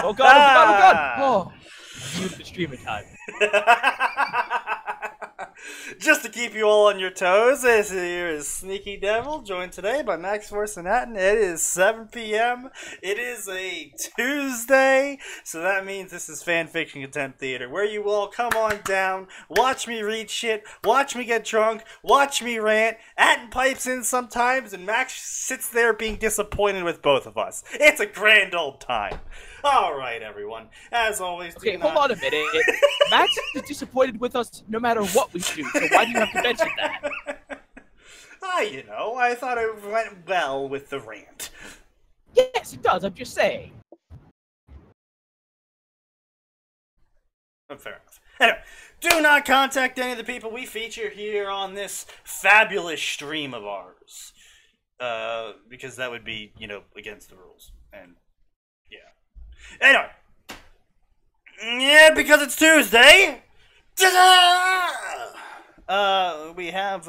Oh god, oh god, oh god! Oh, beautiful streaming time. Just to keep you all on your toes, this here is Sneaky Devil, joined today by Max Force and Atin. It is 7 p.m. It is a Tuesday, so that means this is Fanfiction Contempt Theater, where you all come on down, watch me read shit, watch me get drunk, watch me rant. Atin pipes in sometimes, and Max sits there being disappointed with both of us. It's a grand old time. Alright, everyone. As always, okay, hold on a minute. Max is disappointed with us no matter what we do, so why do you have to mention that? You know, I thought it went well with the rant. Yes, it does, I'm just saying. Fair enough. Anyway, do not contact any of the people we feature here on this fabulous stream of ours. Because that would be, you know, against the rules. And, yeah. Anyway. Yeah, because it's Tuesday. We have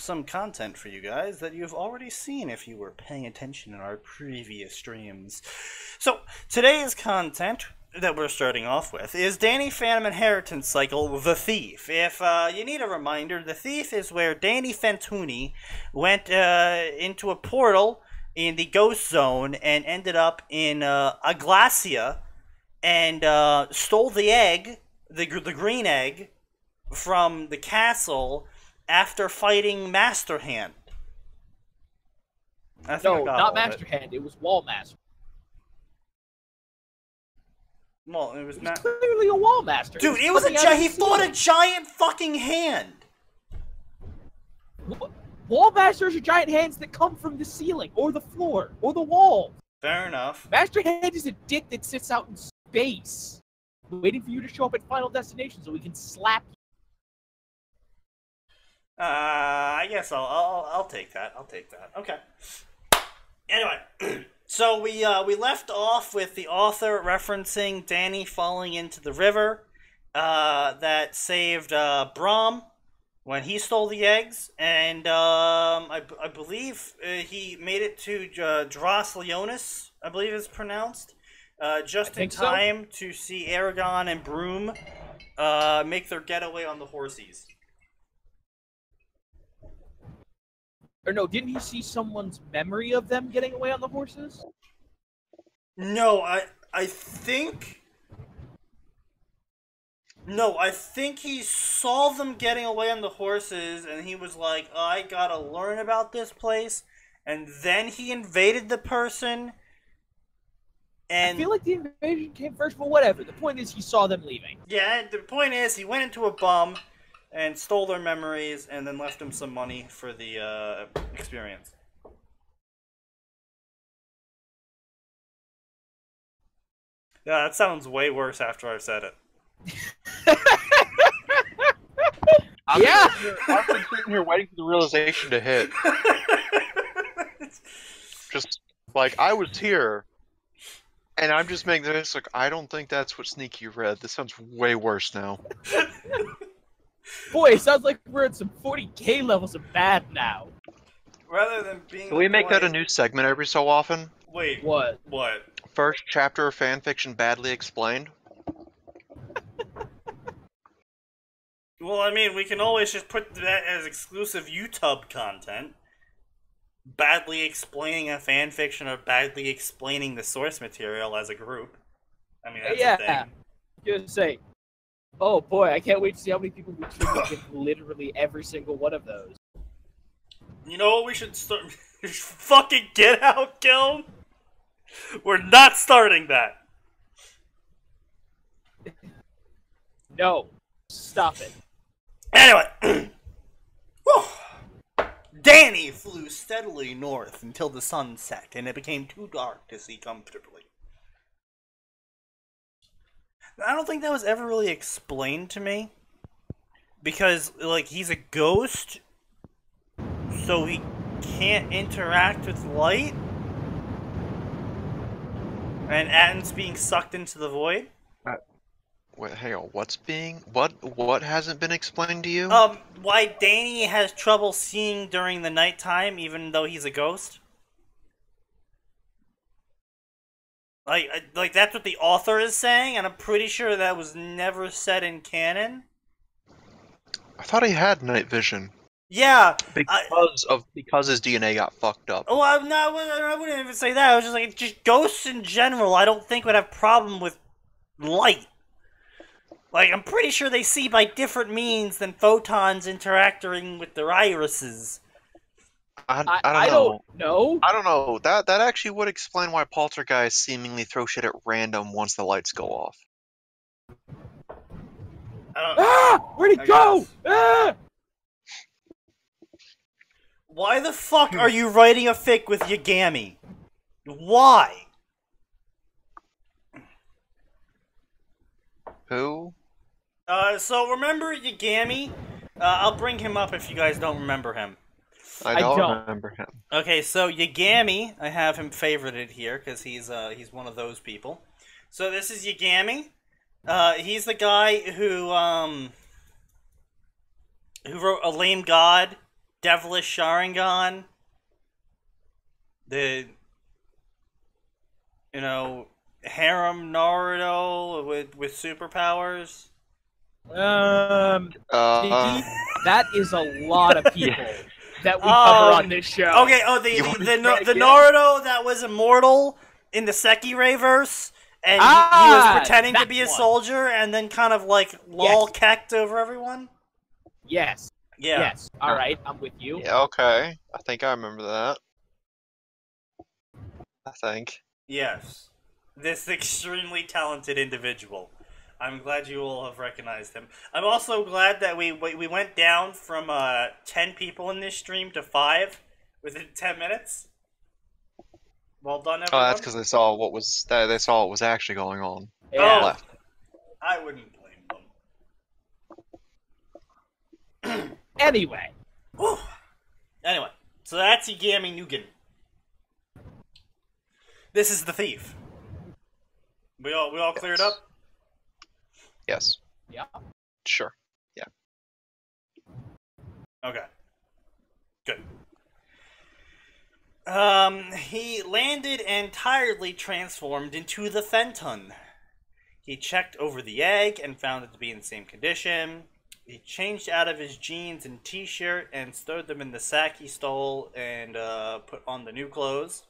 some content for you guys that you've already seen if you were paying attention in our previous streams. So, today's content that we're starting off with is Danny Phantom Inheritance Cycle, The Thief. If you need a reminder, The Thief is where Danny Fantuni went into a portal in the Ghost Zone and ended up in Aglacia and stole the egg, the green egg, from the castle after fighting Master Hand. No, not Master Hand, it was Wall Master. Well, it was clearly a Wall Master. Dude, it was he fought a giant fucking hand. Wall Masters are giant hands that come from the ceiling, or the floor, or the wall. Fair enough. Master Hand is a dick that sits out in space, waiting for you to show up at Final Destination so we can slap you. I guess I'll take that. I'll take that. Okay. Anyway, so we left off with the author referencing Danny falling into the river that saved Brahm when he stole the eggs, and I believe he made it to Dros Leonis, I believe it's pronounced, just in time to see Aragon and Broom make their getaway on the horsies. Or no, didn't he see someone's memory of them getting away on the horses? No, I think... No, I think he saw them getting away on the horses, and he was like, I gotta learn about this place, and then he invaded the person, and... I feel like the invasion came first, but whatever. The point is he saw them leaving. Yeah, the point is he went into a bum and stole their memories, and then left them some money for the experience. Yeah, that sounds way worse after I've said it. I'm sitting here waiting for the realization to hit. Just like I was here, and I'm just making this like I don't think that's what Sneaky read. This sounds way worse now. Boy, it sounds like we're at some 40k levels of bad now. Rather than being. Can we make that a new segment every so often? Wait. What? What? First chapter of fanfiction badly explained. Well, I mean, we can always just put that as exclusive YouTube content. Badly explaining a fanfiction or badly explaining the source material as a group. I mean, that's the thing. Just say, oh boy, I can't wait to see how many people we trigger with literally every single one of those. You know what we should start? Fucking Get Out Kill? We're not starting that. No. Stop it. Anyway. Danny flew steadily north until the sun set, and it became too dark to see comfortably. I don't think that was ever really explained to me. Because, like, he's a ghost, so he can't interact with light. And Atin's being sucked into the void. Wait, hang on, what hasn't been explained to you? Why Danny has trouble seeing during the nighttime, even though he's a ghost. Like that's what the author is saying, and I'm pretty sure that was never said in canon. I thought he had night vision Yeah, because his DNA got fucked up. oh, I wouldn't even say that. I was just like, just ghosts in general. I don't think would have problem with light. Like, I'm pretty sure they see by different means than photons interacting with their irises. I don't know. I I don't know. That actually would explain why poltergeists seemingly throw shit at random once the lights go off. Where'd he go? Ah! Why the fuck are you writing a fic with Yagami? Why? Who? So remember Yagami? I'll bring him up if you guys don't remember him. I don't remember him. Okay, so Yagami, I have him favorited here because he's one of those people. So this is Yagami. He's the guy who wrote A Lame God, Devilish Sharingan, the harem Naruto with superpowers. That is a lot of people that we cover on this show. Okay, the Naruto that was immortal in the Sekirei verse, and he was pretending to be a soldier, and then kind of like lol-kecked over everyone? Yes. Yeah. Yes. Alright, I'm with you. Yeah, okay. I think I remember that. I think. Yes. This extremely talented individual. I'm glad you all have recognized him. I'm also glad that we went down from 10 people in this stream to 5 within 10 minutes. Well done, everyone. Oh, that's because they saw what was actually going on. Yeah. I wouldn't blame them. Anyway. Whew. Anyway, so that's Yagami Nugan. This is the thief. We all cleared up? Yes. Yeah. Sure. Yeah. Okay. Good. He landed entirely transformed into the Fenton. He checked over the egg and found it to be in the same condition. He changed out of his jeans and t-shirt and stowed them in the sack he stole and put on the new clothes.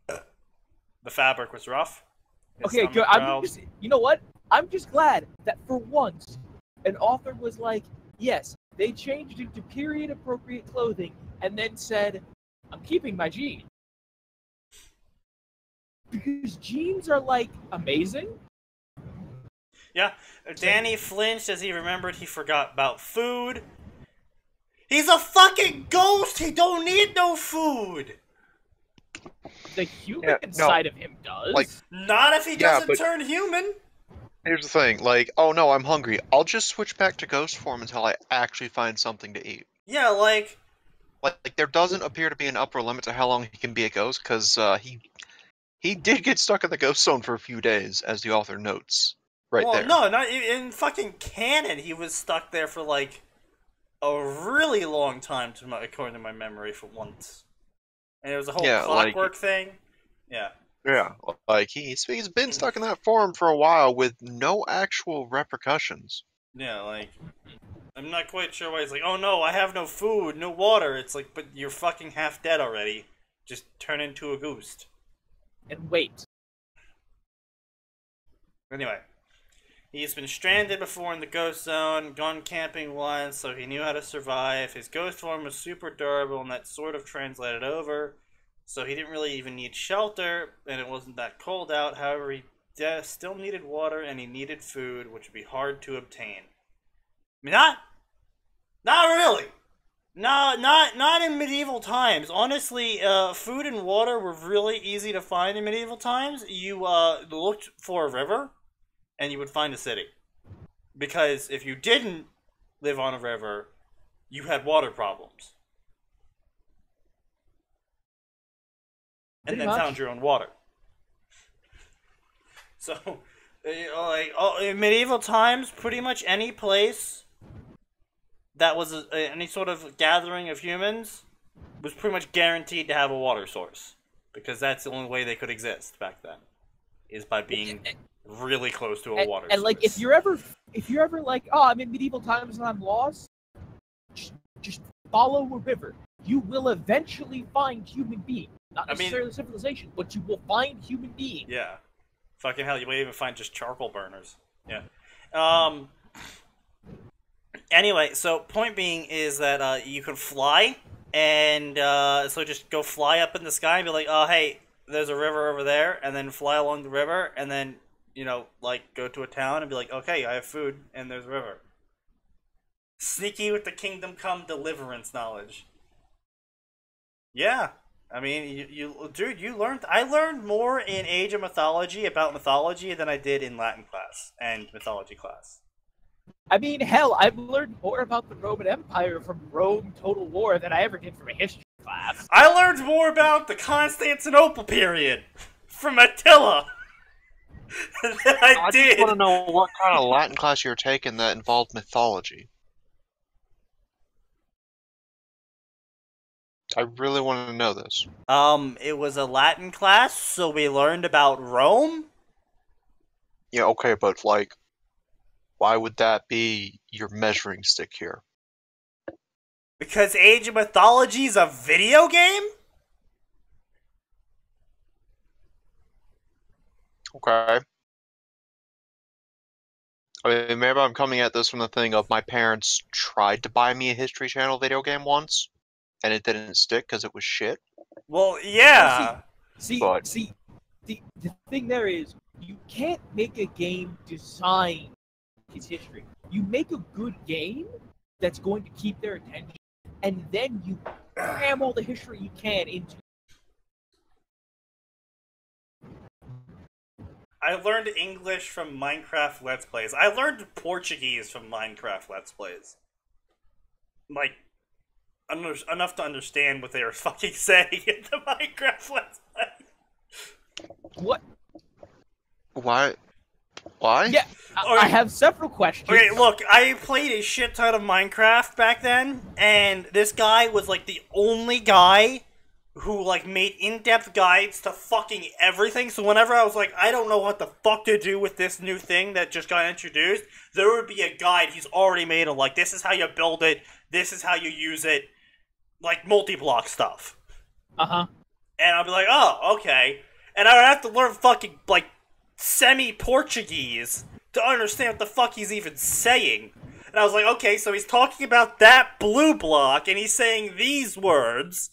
The fabric was rough. Okay, good. You know what? I'm just glad that for once, an author was like, yes, they changed into period-appropriate clothing and then said, I'm keeping my jeans. Because jeans are, like, amazing. Yeah, Danny flinched as he remembered he forgot about food. He's a fucking ghost! He don't need no food! The human side of him does. Like, not if he doesn't turn human! Here's the thing, like, oh no, I'm hungry. I'll just switch back to ghost form until I actually find something to eat. Yeah, like there doesn't appear to be an upper limit to how long he can be a ghost, because he did get stuck in the ghost zone for a few days, as the author notes. Right there. No, not in fucking canon. He was stuck there for like a really long time, according to my memory, for once. And it was a whole clockwork thing. Yeah. Yeah, like he's been stuck in that form for a while with no actual repercussions. Yeah, like I'm not quite sure why he's like, oh no, I have no food, no water. It's like, but you're fucking half dead already. Just turn into a ghost. And wait. Anyway, he's been stranded before in the ghost zone, gone camping once, so he knew how to survive. His ghost form was super durable, and that sort of translated over. So he didn't really even need shelter, and it wasn't that cold out. However, he still needed water, and he needed food, which would be hard to obtain. I mean, not really. No, not in medieval times. Honestly, food and water were really easy to find in medieval times. You looked for a river, and you would find a city. Because if you didn't live on a river, you had water problems. And then found your own water. So, in medieval times, pretty much any place that was any sort of gathering of humans was pretty much guaranteed to have a water source. Because that's the only way they could exist back then. is by being really close to a water and source. like, if you're ever like, oh, I'm in medieval times and I'm lost, just follow a river. You will eventually find human beings. Not necessarily civilization, but you will find human beings. Yeah. Fucking hell, you might even find just charcoal burners. Yeah. Anyway, so point being is that you can fly, and so just go fly up in the sky and be like, oh, hey, there's a river over there, and then fly along the river, and then, you know, like, go to a town and be like, okay, I have food, and there's a river. Sneaky with the Kingdom Come deliverance knowledge. Yeah. I mean, dude, you learned. I learned more in Age of Mythology about mythology than I did in Latin class and mythology class. I mean, hell, I've learned more about the Roman Empire from Rome Total War than I ever did from a history class. I learned more about the Constantinople period from Attila than I did. I just want to know what kind of Latin class you're taking that involved mythology. I really want to know this. It was a Latin class, so we learned about Rome. Yeah, okay, but like, why would that be your measuring stick here? Because Age of Mythology is a video game? Okay. I mean, maybe I'm coming at this from the thing of my parents tried to buy me a History Channel video game once, and it didn't stick because it was shit. Well, yeah. See, the thing there is, you can't make a game design its history. You make a good game that's going to keep their attention, and then you cram all the history you can into. I learned English from Minecraft Let's Plays. I learned Portuguese from Minecraft Let's Plays. Like, enough to understand what they were fucking saying in the Minecraft Let's Play. What? Why? Why? Yeah, I have several questions. Okay, look, I played a shit ton of Minecraft back then, and this guy was, like, the only guy who, like, made in-depth guides to fucking everything, so whenever I was like, I don't know what the fuck to do with this new thing that just got introduced, there would be a guide he's already made of, like, this is how you build it, this is how you use it, like, multi-block stuff. Uh-huh. And I'll be like, oh, okay. And I would have to learn fucking, like, semi-Portuguese to understand what the fuck he's even saying. And I was like, okay, so he's talking about that blue block, and he's saying these words.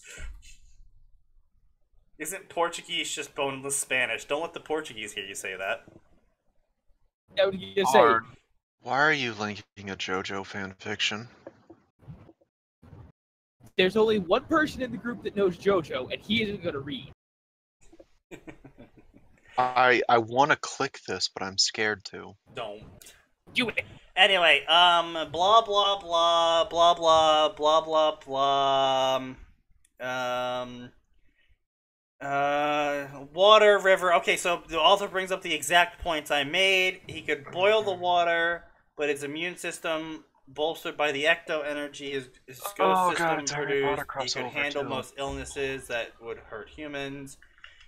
Isn't Portuguese just boneless Spanish? Don't let the Portuguese hear you say that. Yeah, what you say? Why are you linking a JoJo fanfiction? There's only one person in the group that knows JoJo, and he isn't going to read. I want to click this, but I'm scared to. Don't. Do it. Anyway, blah, blah, blah, blah, blah, blah, blah, water, river. Okay, so the author brings up the exact points I made. He could boil the water, but his immune system, bolstered by the ecto energy his ghost system produced, he could handle most illnesses that would hurt humans.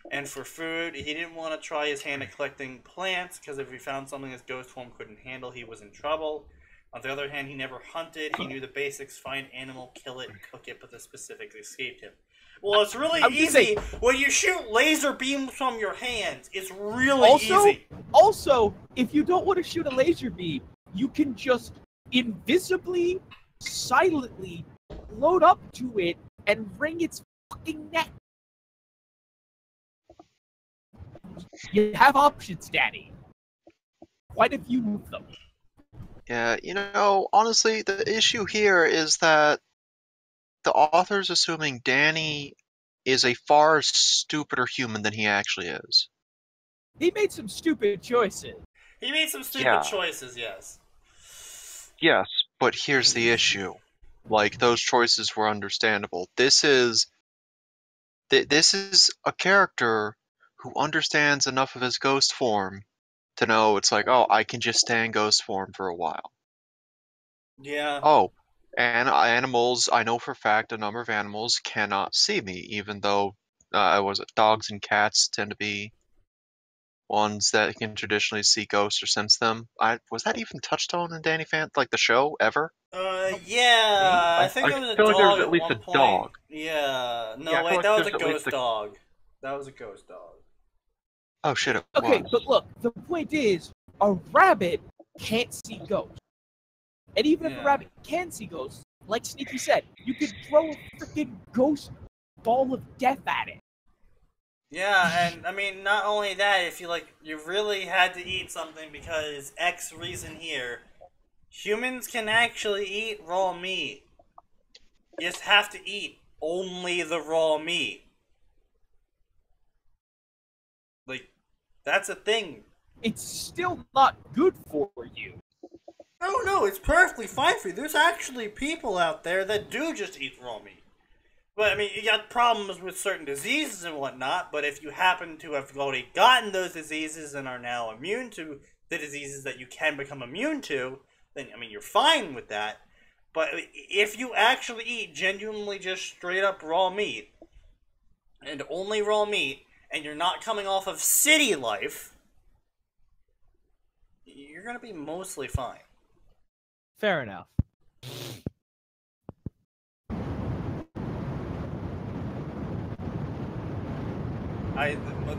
And for food, he didn't want to try his hand at collecting plants, because if he found something his ghost form couldn't handle, he was in trouble. On the other hand, he never hunted. He knew the basics: find animal, kill it, cook it, but the specifics escaped him. Well, it's really easy. When you shoot laser beams from your hands, it's really easy. Also, if you don't want to shoot a laser beam, you can just invisibly, silently load up to it and wring its fucking neck. You have options, Daddy. Quite a few of them. Yeah, you know, honestly, the issue here is that the author's assuming Danny is a far stupider human than he actually is. He made some stupid choices. He made some stupid choices, yes. Yes, but here's the issue. Like, those choices were understandable. This is a character who understands enough of his ghost form to know it's like, oh, I can just stay in ghost form for a while. Yeah. Oh, and animals, I know for a fact a number of animals cannot see me, even though dogs and cats tend to be, ones that can traditionally see ghosts or sense them. Was that even touched on in Danny Fan, like the show, ever? Yeah, I think it was a feel like there dog was at at least one a point. dog. Yeah, no, Yeah, I feel wait, like that was there's a at least ghost dog. That was a ghost dog. Oh shit, it Okay, was. but look, the point is, a rabbit can't see ghosts. And even if a Yeah. rabbit can see ghosts, like Sneaky said, you could throw a freaking ghost ball of death at it. Yeah, and I mean, not only that, if you really had to eat something because X reason here, humans can actually eat raw meat. You just have to eat only the raw meat. Like, that's a thing. It's still not good for you. No, it's perfectly fine for you. There's actually people out there that do just eat raw meat. But, I mean, you got problems with certain diseases and whatnot, but if you happen to have already gotten those diseases and are now immune to the diseases that you can become immune to, then, I mean, you're fine with that. But if you actually eat genuinely just straight up raw meat, and only raw meat, and you're not coming off of city life, you're gonna be mostly fine. Fair enough.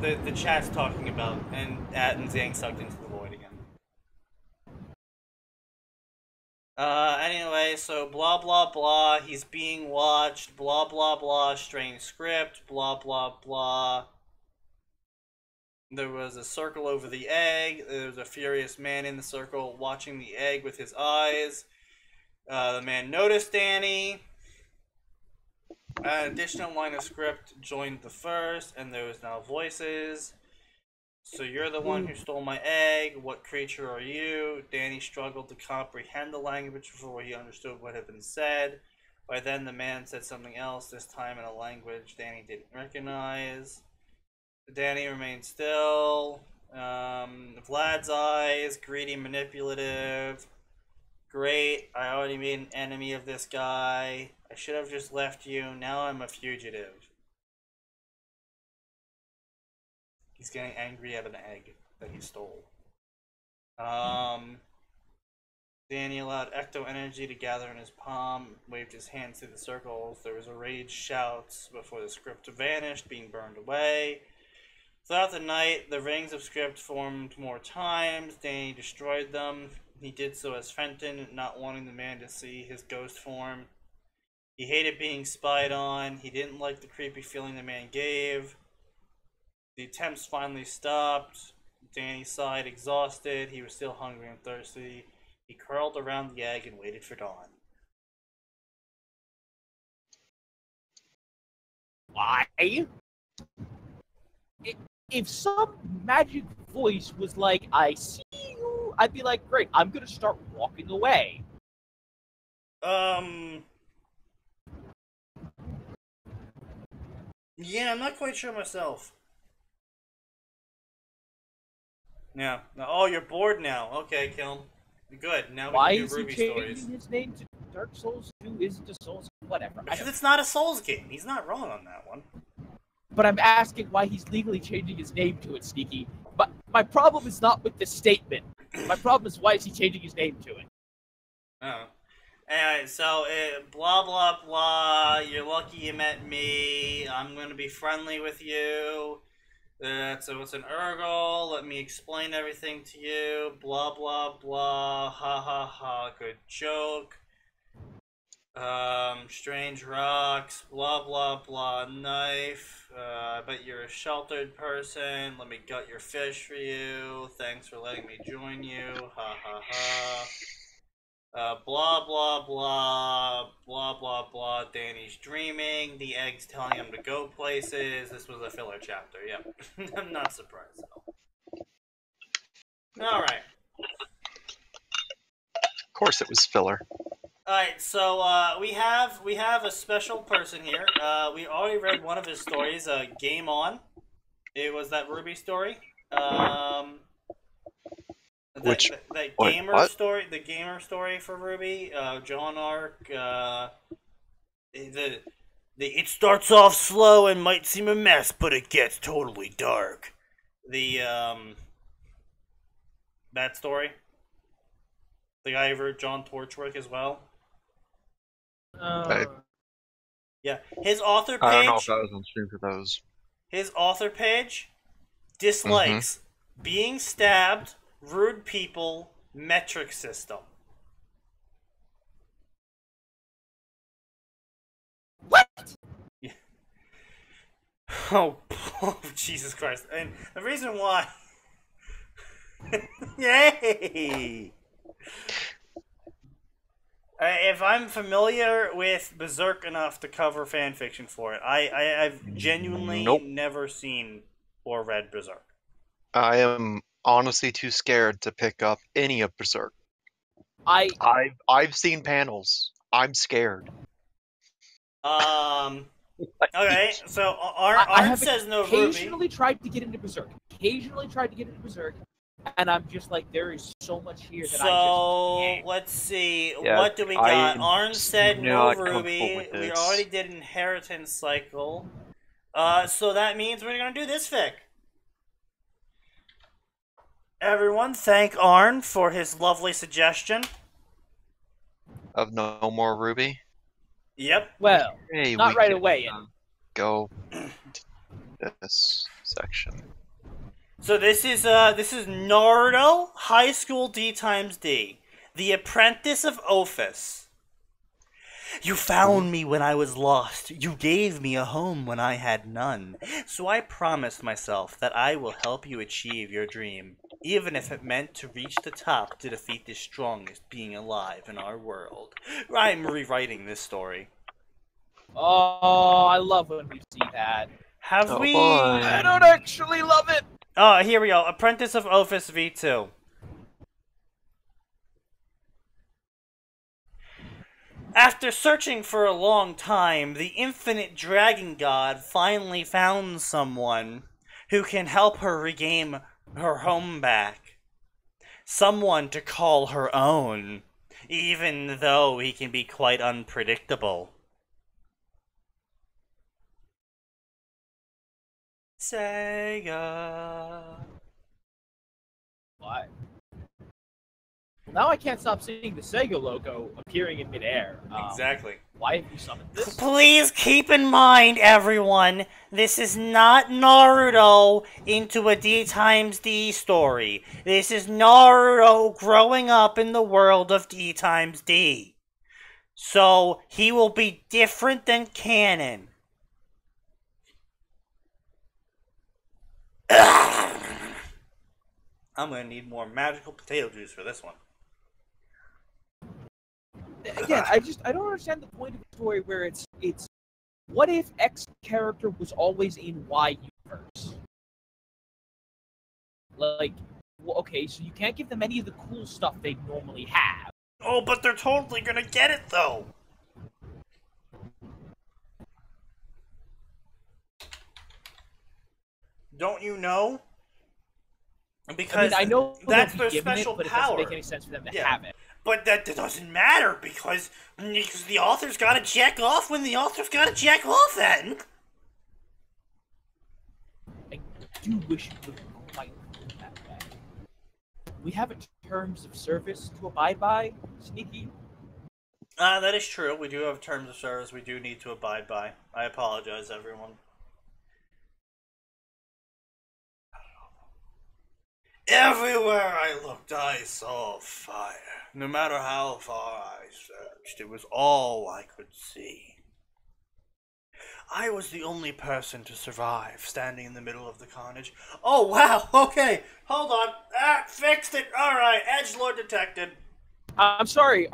The chat's talking about, and Atin's getting sucked into the void again. Anyway, so blah blah blah, he's being watched, blah blah blah, strange script, blah blah blah. There was a circle over the egg, there was a furious man in the circle watching the egg with his eyes. The man noticed Danny. An additional line of script joined the first, and there was now voices. So you're the one who stole my egg. What creature are you? Danny struggled to comprehend the language before he understood what had been said. By then, the man said something else, this time in a language Danny didn't recognize. Danny remained still. Vlad's eyes, greedy, manipulative. Great, I already made an enemy of this guy. I should have just left you. Now I'm a fugitive. He's getting angry at an egg that he stole. Danny allowed ecto energy to gather in his palm, waved his hands through the circles. There was a rage shouts before the script vanished, being burned away. Throughout the night, the rings of script formed more times. Danny destroyed them. He did so as Fenton, not wanting the man to see his ghost form. He hated being spied on. He didn't like the creepy feeling the man gave. The attempts finally stopped. Danny sighed, exhausted. He was still hungry and thirsty. He curled around the egg and waited for dawn. Why? If some magic voice was like, I see you, I'd be like, great, I'm gonna start walking away. Yeah, I'm not quite sure myself. Yeah. Oh, you're bored now. Okay, Kiln. Good. Now we Why can is do he Ruby changing stories. his name to Dark Souls 2? Isn't a Souls? Whatever. Because it's not a Souls game. He's not wrong on that one. But I'm asking why he's legally changing his name to it, Sneaky. But my problem is not with the statement. My problem is why is he changing his name to it? Oh. Anyway, so blah blah blah. You're lucky you met me. I'm gonna be friendly with you. So it's an Urgle. Let me explain everything to you. Blah blah blah. Ha ha ha. Good joke. Strange rocks. Blah blah blah. Knife. I bet you're a sheltered person. Let me gut your fish for you. Thanks for letting me join you. Ha ha ha. Blah blah blah, blah blah blah. Danny's dreaming. The egg's telling him to go places. This was a filler chapter. Yep, I'm not surprised at all. All right. Of course, it was filler. All right. So we have a special person here. We already read one of his stories. Game On. It was that Ruby story. That gamer story, the gamer story for Ruby, John Arc, it starts off slow and might seem a mess, but it gets totally dark. the that story. The guy who wrote John Torchwick as well. Yeah, his author page. I don't know if I was on stream for those. His author page dislikes being stabbed, rude people, metric system. What? Yeah. Oh, Jesus Christ. And the reason why... Yay! If I'm familiar with Berserk enough to cover fanfiction for it, I've genuinely never seen or read Berserk. I am honestly too scared to pick up any of Berserk. I've seen panels. I'm scared. Okay, so Arn says no Ruby. Occasionally tried to get into Berserk. And I'm just like, there is so much here that I just can't. Let's see. Yeah, what do we got? Arn said no not Ruby. We already did Inheritance Cycle. So that means we're going to do this fic. Everyone, thank Arn for his lovely suggestion. Of no more Ruby? Yep. Well, hey, not right away. Go to this section. So this is Naruto High School D times D, the apprentice of Ophis. You found me when I was lost. You gave me a home when I had none. So I promised myself that I will help you achieve your dream, even if it meant to reach the top to defeat the strongest being alive in our world. I'm rewriting this story. Oh, I love when we see that. Have we? Boy. I don't actually love it. Oh, here we go. Apprentice of Ophis V2. After searching for a long time, the infinite dragon god finally found someone who can help her regain her home back. Someone to call her own, even though he can be quite unpredictable. Sega. Why? Now I can't stop seeing the Sega logo appearing in midair. Exactly. Why have you summoned this? Please keep in mind, everyone, this is not Naruto into a D times D story. This is Naruto growing up in the world of D times D. So, he will be different than canon. I'm gonna need more magical potato juice for this one. Again, I don't understand the point of the story where it's what if X character was always in Y universe? Like, well, okay, so you can't give them any of the cool stuff they normally have. Oh, but they're totally gonna get it though. Don't you know? Because I know that's their special but power. It doesn't make any sense for them to have it. But that doesn't matter because the author's got to jack off when the author's got to jack off then. I do wish it would quite that way. We have terms of service to abide by, Sneaky. That is true. We do have terms of service we do need to abide by. I apologize, everyone. Everywhere I looked, I saw fire. No matter how far I searched, it was all I could see. I was the only person to survive, standing in the middle of the carnage. Oh, wow, okay, hold on. Fixed it. All right, edgelord detected. I'm sorry,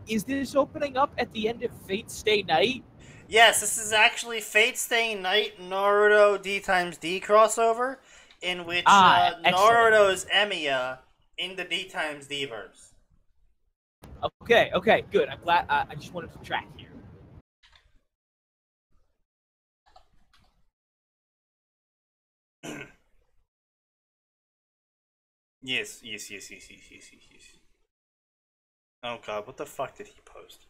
is this opening up at the end of Fate's Stay Night? Yes, this is actually Fate's Stay Night Naruto D times D crossover, in which Naruto is Emiya in the D times D verse. Okay, good. I'm glad. I just wanted to track here. Yes. Oh god, what the fuck did he post?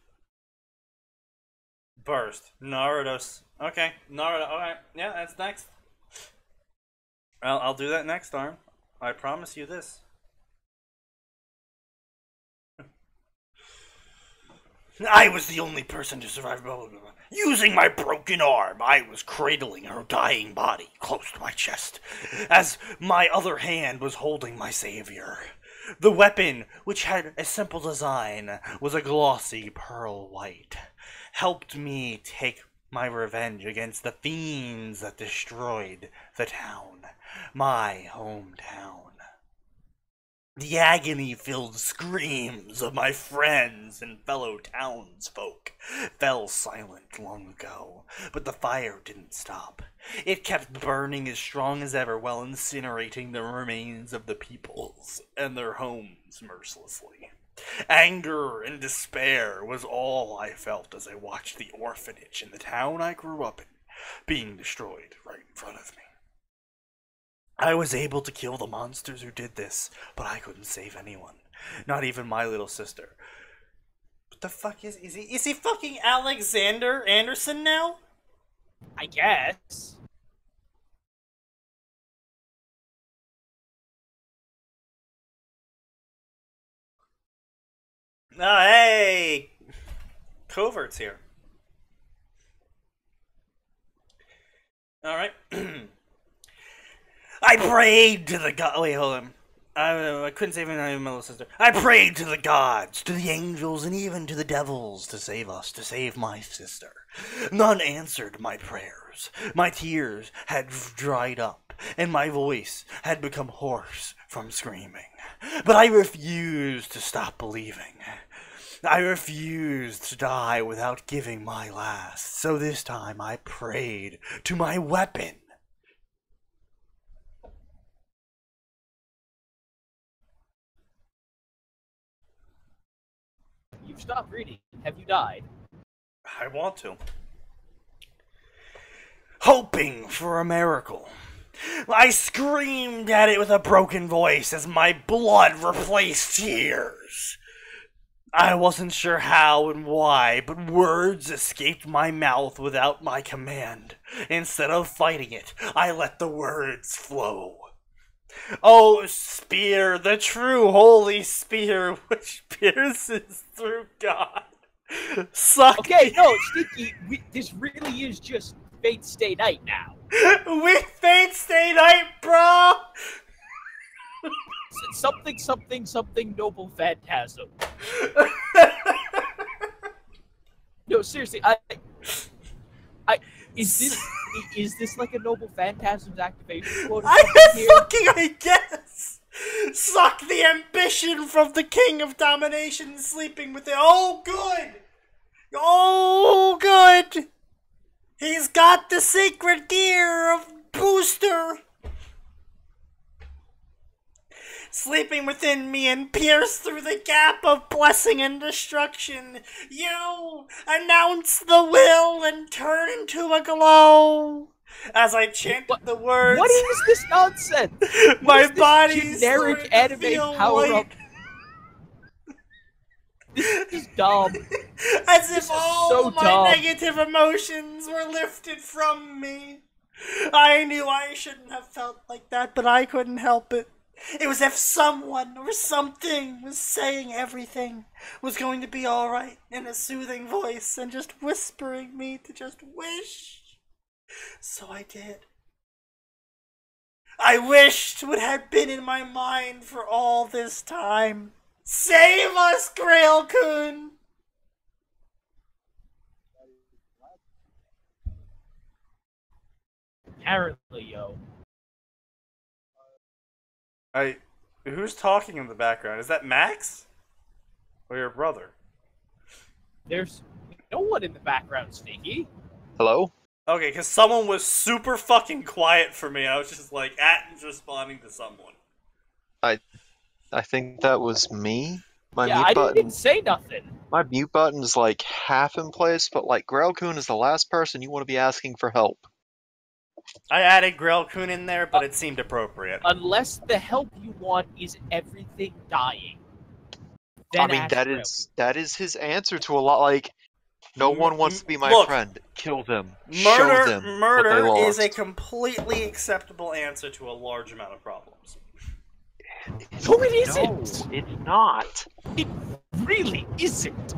Burst. Naruto's. Okay, Naruto. Alright, yeah, that's next. I'll do that next arm. I promise you this. I was the only person to survive. Blah, blah, blah. Using my broken arm, I was cradling her dying body close to my chest, as my other hand was holding my savior. The weapon, which had a simple design, was a glossy pearl white, helped me take my revenge against the fiends that destroyed the town, my hometown. The agony-filled screams of my friends and fellow townsfolk fell silent long ago, but the fire didn't stop. It kept burning as strong as ever while incinerating the remains of the peoples and their homes mercilessly. Anger and despair was all I felt as I watched the orphanage in the town I grew up in being destroyed right in front of me. I was able to kill the monsters who did this, but I couldn't save anyone. Not even my little sister. What the fuck is he fucking Alexander Anderson now? I guess. Oh, hey! Covert's here. Alright. I prayed to the god. Wait, hold on. I couldn't save my little sister. I prayed to the gods, to the angels, and even to the devils to save us, to save my sister. None answered my prayers. My tears had dried up, and my voice had become hoarse from screaming. But I refused to stop believing. I refused to die without giving my last. So this time I prayed to my weapon. You've stopped reading. Have you died? I want to. Hoping for a miracle. I screamed at it with a broken voice as my blood replaced tears. I wasn't sure how and why, but words escaped my mouth without my command. Instead of fighting it, I let the words flow. Oh, spear, the true holy spear which pierces through God. Suck. Okay, no, Sneaky, this really is just Fate Stay Night now. We Fate Stay Night, bro! Something noble phantasm. No, seriously, is this like a noble phantasm's activation quote? I guess. Suck the ambition from the king of domination sleeping with it. Oh, good. Oh, good. He's got the sacred gear of Booster. Sleeping within me and pierce through the gap of blessing and destruction. You announce the will and turn into a glow. As I chanted the words. What is this nonsense? My body's generic anime power up. This is dumb. As if all my negative emotions were lifted from me. I knew I shouldn't have felt like that, but I couldn't help it. It was as if someone or something was saying everything was going to be alright in a soothing voice and just whispering me to just wish. So I did. I wished what had been in my mind for all this time. Save us, Grail-kun! Apparently, yo. Who's talking in the background? Is that Max? Or your brother? There's no one in the background, Sneaky. Hello? Okay, because someone was super fucking quiet for me. I was just like, Atin's responding to someone. I think that was me. I didn't say nothing. My mute button is like half in place, but like Grail-kun is the last person you want to be asking for help. I added Grail-kun in there, but it seemed appropriate. Unless the help you want is everything dying. I mean, that is his answer to a lot. Like, No one wants to be my Look, friend. Kill them. Show them what they Murder lost. is a completely acceptable answer to a large amount of problems. No, it isn't. No, it's not. It really isn't.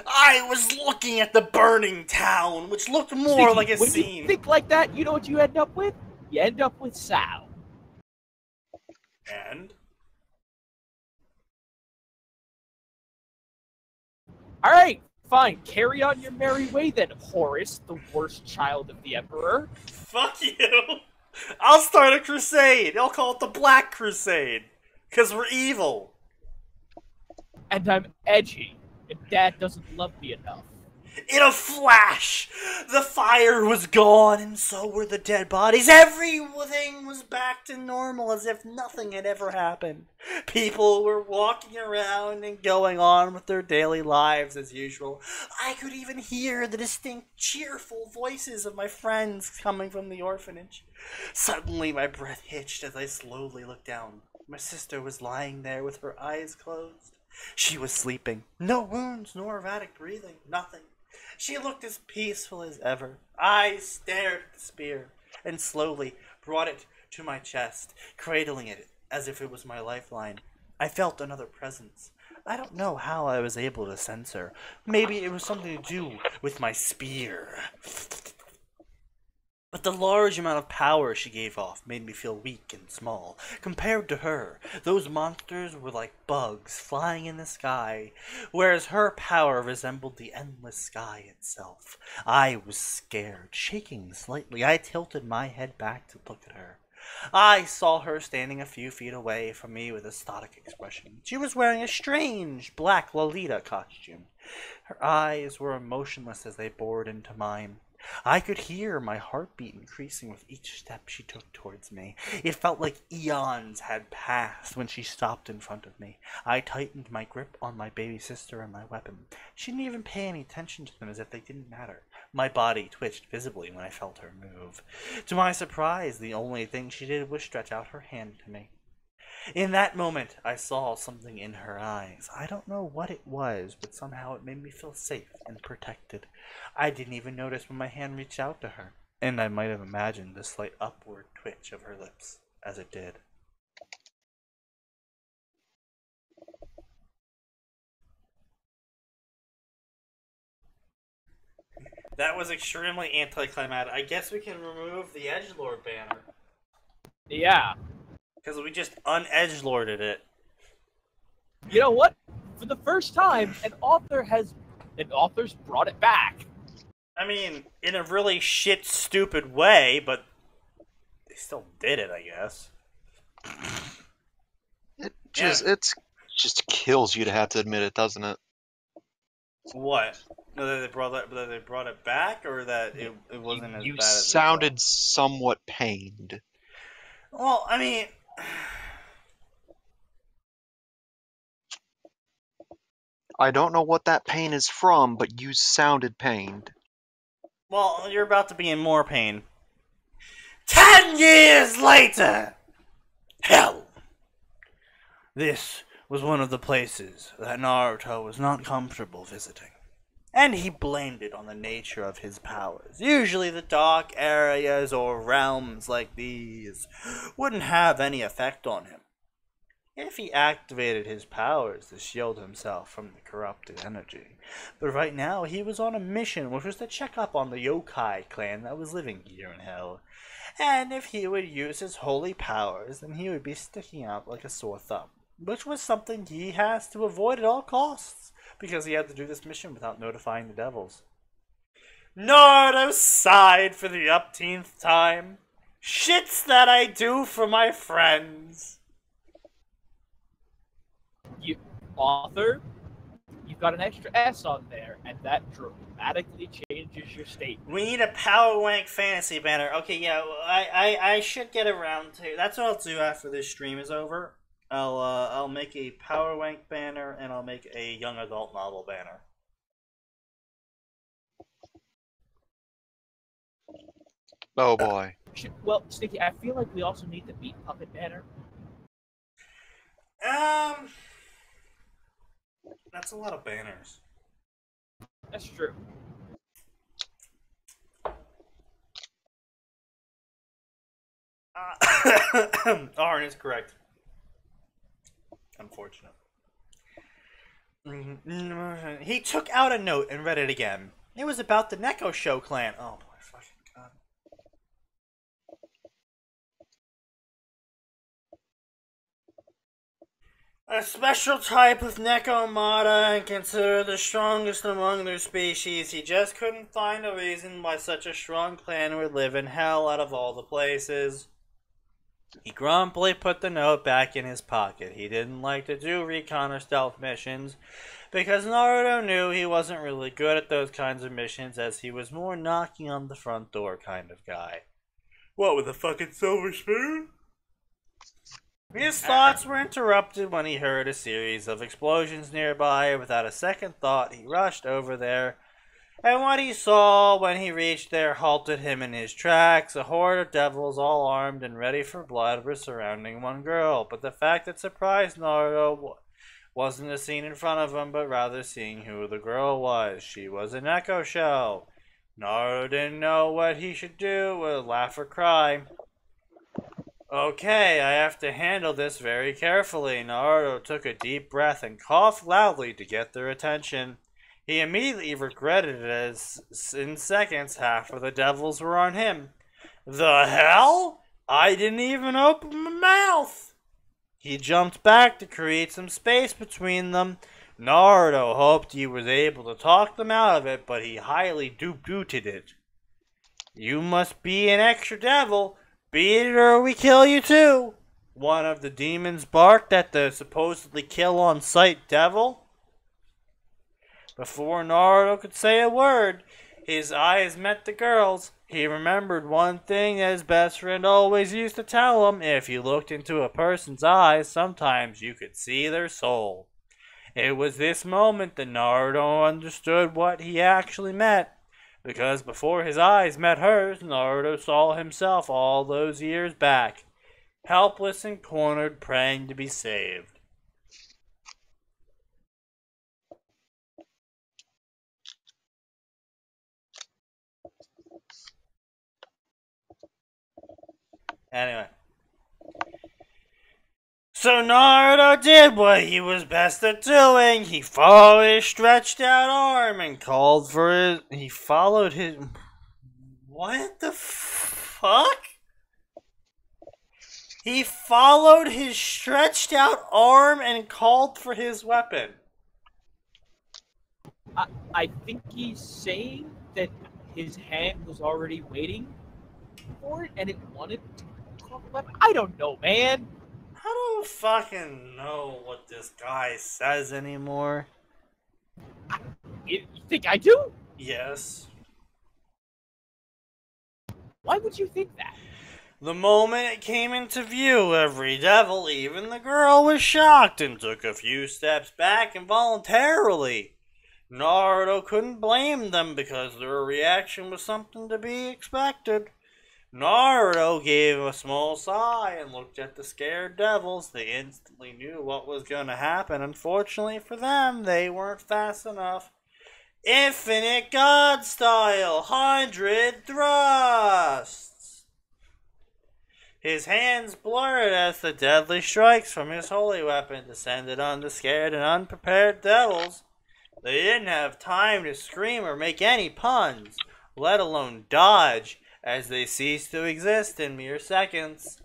I was looking at the burning town, which looked more Sneaky, like a when scene. you think like that, you know what you end up with? You end up with Sal. And? Alright, fine. Carry on your merry way then, Horus, the worst child of the Emperor. Fuck you! I'll start a crusade! I'll call it the Black Crusade! Because we're evil! And I'm edgy, and Dad doesn't love me enough. In a flash, the fire was gone, and so were the dead bodies. Everything was back to normal, as if nothing had ever happened. People were walking around and going on with their daily lives as usual. I could even hear the distinct, cheerful voices of my friends coming from the orphanage. Suddenly, my breath hitched as I slowly looked down. My sister was lying there with her eyes closed. She was sleeping. No wounds, nor erratic breathing, nothing. She looked as peaceful as ever. I stared at the spear and slowly brought it to my chest, cradling it as if it was my lifeline. I felt another presence. I don't know how I was able to sense her. Maybe it was something to do with my spear. But the large amount of power she gave off made me feel weak and small. Compared to her, those monsters were like bugs flying in the sky, whereas her power resembled the endless sky itself. I was scared, shaking slightly. I tilted my head back to look at her. I saw her standing a few feet away from me with a stoic expression. She was wearing a strange black Lolita costume. Her eyes were emotionless as they bored into mine. I could hear my heartbeat increasing with each step she took towards me. It felt like eons had passed when she stopped in front of me. I tightened my grip on my baby sister and my weapon. She didn't even pay any attention to them, as if they didn't matter. My body twitched visibly when I felt her move. To my surprise, the only thing she did was stretch out her hand to me. In that moment, I saw something in her eyes. I don't know what it was, but somehow it made me feel safe and protected. I didn't even notice when my hand reached out to her, and I might have imagined the slight upward twitch of her lips as it did. That was extremely anticlimactic. I guess we can remove the edgelord banner. Yeah. Because we just un-edgelorded it. You know what? For the first time, an author's brought it back. I mean, in a really shit, stupid way, but they still did it, I guess. It just kills you to have to admit it, doesn't it? What? No, that they brought it back, or that it wasn't as bad as You it was? sounded somewhat pained. Well, I mean, I don't know what that pain is from, but you sounded pained. well, you're about to be in more pain. 10 years later! Hell! This was one of the places that Naruto was not comfortable visiting. And he blamed it on the nature of his powers. Usually the dark areas or realms like these wouldn't have any effect on him. If he activated his powers to shield himself from the corrupted energy. But right now he was on a mission which was to check up on the yokai clan that was living here in hell. And if he would use his holy powers, then he would be sticking out like a sore thumb. Which was something he has to avoid at all costs, because he had to do this mission without notifying the devils. Naruto sighed for the upteenth time. Shits that I do for my friends. You, author, you've got an extra S on there, and that dramatically changes your statement. We need a Power Wank Fantasy banner. Okay, yeah, I should get around to. That's what I'll do after this stream is over. I'll make a Power Wank banner, and I'll make a young adult novel banner. Oh boy. Well, Sneaky, I feel like we also need the Meat Puppet banner. That's a lot of banners. That's true. Arn is correct. Unfortunate. He took out a note and read it again. It was about the Neko Show clan. Oh boy, fucking god. A special type of Nekomata and considered the strongest among their species. He just couldn't find a reason why such a strong clan would live in hell out of all the places. He grumpily put the note back in his pocket. He didn't like to do recon or stealth missions because Naruto knew he wasn't really good at those kinds of missions, as he was more knocking on the front door kind of guy. What, with a fucking silver spoon? His thoughts were interrupted when he heard a series of explosions nearby. Without a second thought, he rushed over there, and what he saw when he reached there halted him in his tracks. A horde of devils, all armed and ready for blood, were surrounding one girl. But the fact that surprised Naruto wasn't the scene in front of him, but rather seeing who the girl was. She was an Echo Show. Naruto didn't know what he should do, whether laugh or cry. Okay, I have to handle this very carefully. Naruto took a deep breath and coughed loudly to get their attention. He immediately regretted it, as in seconds half of the devils were on him. The hell? I didn't even open my mouth! He jumped back to create some space between them. Naruto hoped he was able to talk them out of it, but he highly doubted it. You must be an extra devil. Beat it or we kill you too. One of the demons barked at the supposedly kill-on-sight devil. Before Naruto could say a word, his eyes met the girl's. He remembered one thing that his best friend always used to tell him: if you looked into a person's eyes, sometimes you could see their soul. It was this moment that Naruto understood what he actually meant, because before his eyes met hers, Naruto saw himself all those years back, helpless and cornered, praying to be saved. Anyway. So Naruto did what he was best at doing. He followed his stretched out arm and called for his... He followed his... What the fuck? He followed his stretched out arm and called for his weapon. I think he's saying that his hand was already waiting for it and it wanted to call the weapon. I don't know, man. I don't fucking know what this guy says anymore. You think I do? Yes. Why would you think that? The moment it came into view, every devil, even the girl, was shocked and took a few steps back involuntarily. Naruto couldn't blame them because their reaction was something to be expected. Naruto gave a small sigh and looked at the scared devils. They instantly knew what was going to happen. Unfortunately for them, they weren't fast enough. Infinite God style, 100 thrusts. His hands blurred as the deadly strikes from his holy weapon descended on the scared and unprepared devils. They didn't have time to scream or make any puns, let alone dodge, as they ceased to exist in mere seconds.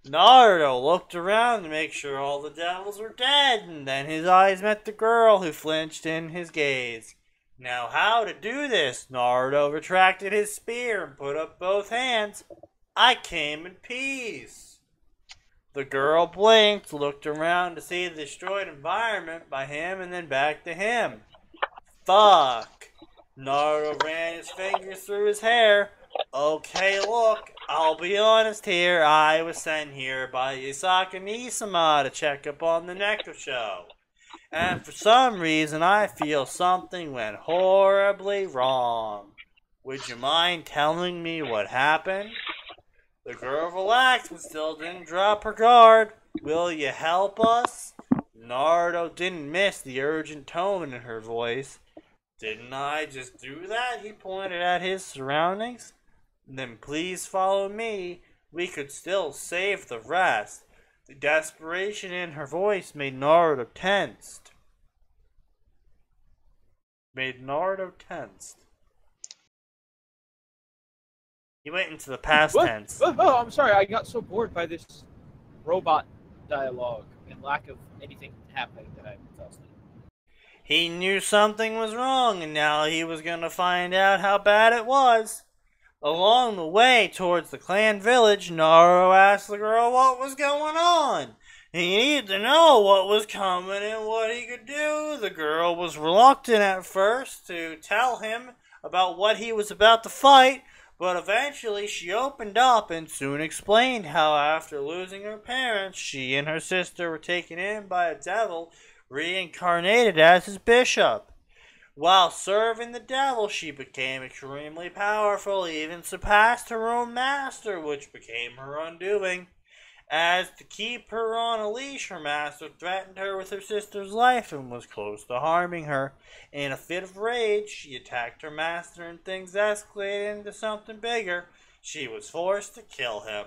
Naruto looked around to make sure all the devils were dead, and then his eyes met the girl, who flinched in his gaze. Now how to do this? Naruto retracted his spear and put up both hands. I came in peace. The girl blinked, looked around to see the destroyed environment by him, and then back to him. Fuck. Naruto ran his fingers through his hair. Okay, look, I'll be honest here. I was sent here by Isaka Nisama to check up on the Neko Show. And for some reason, I feel something went horribly wrong. Would you mind telling me what happened? The girl relaxed but still didn't drop her guard. Will you help us? Naruto didn't miss the urgent tone in her voice. Didn't I just do that? He pointed at his surroundings. Then please follow me. We could still save the rest. The desperation in her voice made Naruto tensed. He went into the past tense. Oh, I'm sorry. I got so bored by this robot dialogue and lack of anything happening that I fell asleep. He knew something was wrong, and now he was going to find out how bad it was. Along the way towards the clan village, Naruto asked the girl what was going on. He needed to know what was coming and what he could do. The girl was reluctant at first to tell him about what he was about to fight, but eventually she opened up and soon explained how after losing her parents, she and her sister were taken in by a devil reincarnated as his bishop. While serving the devil, she became extremely powerful, even surpassed her own master, which became her undoing. As to keep her on a leash, her master threatened her with her sister's life and was close to harming her. In a fit of rage, she attacked her master and things escalated into something bigger. She was forced to kill him.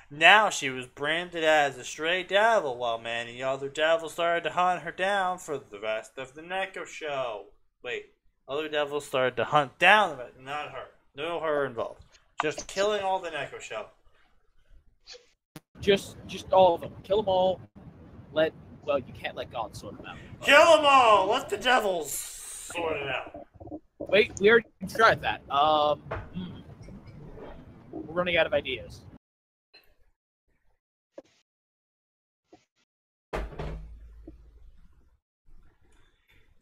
Now she was branded as a stray devil, while many other devils started to hunt her down for the rest of the Neko show. Wait, other devils started to hunt down, but not her. No her involved. Just killing all the Neko show. Just all of them. Kill them all. Well, you can't let God sort them out. Kill them all! Let the devils sort it out. Wait, we already tried that. We're running out of ideas.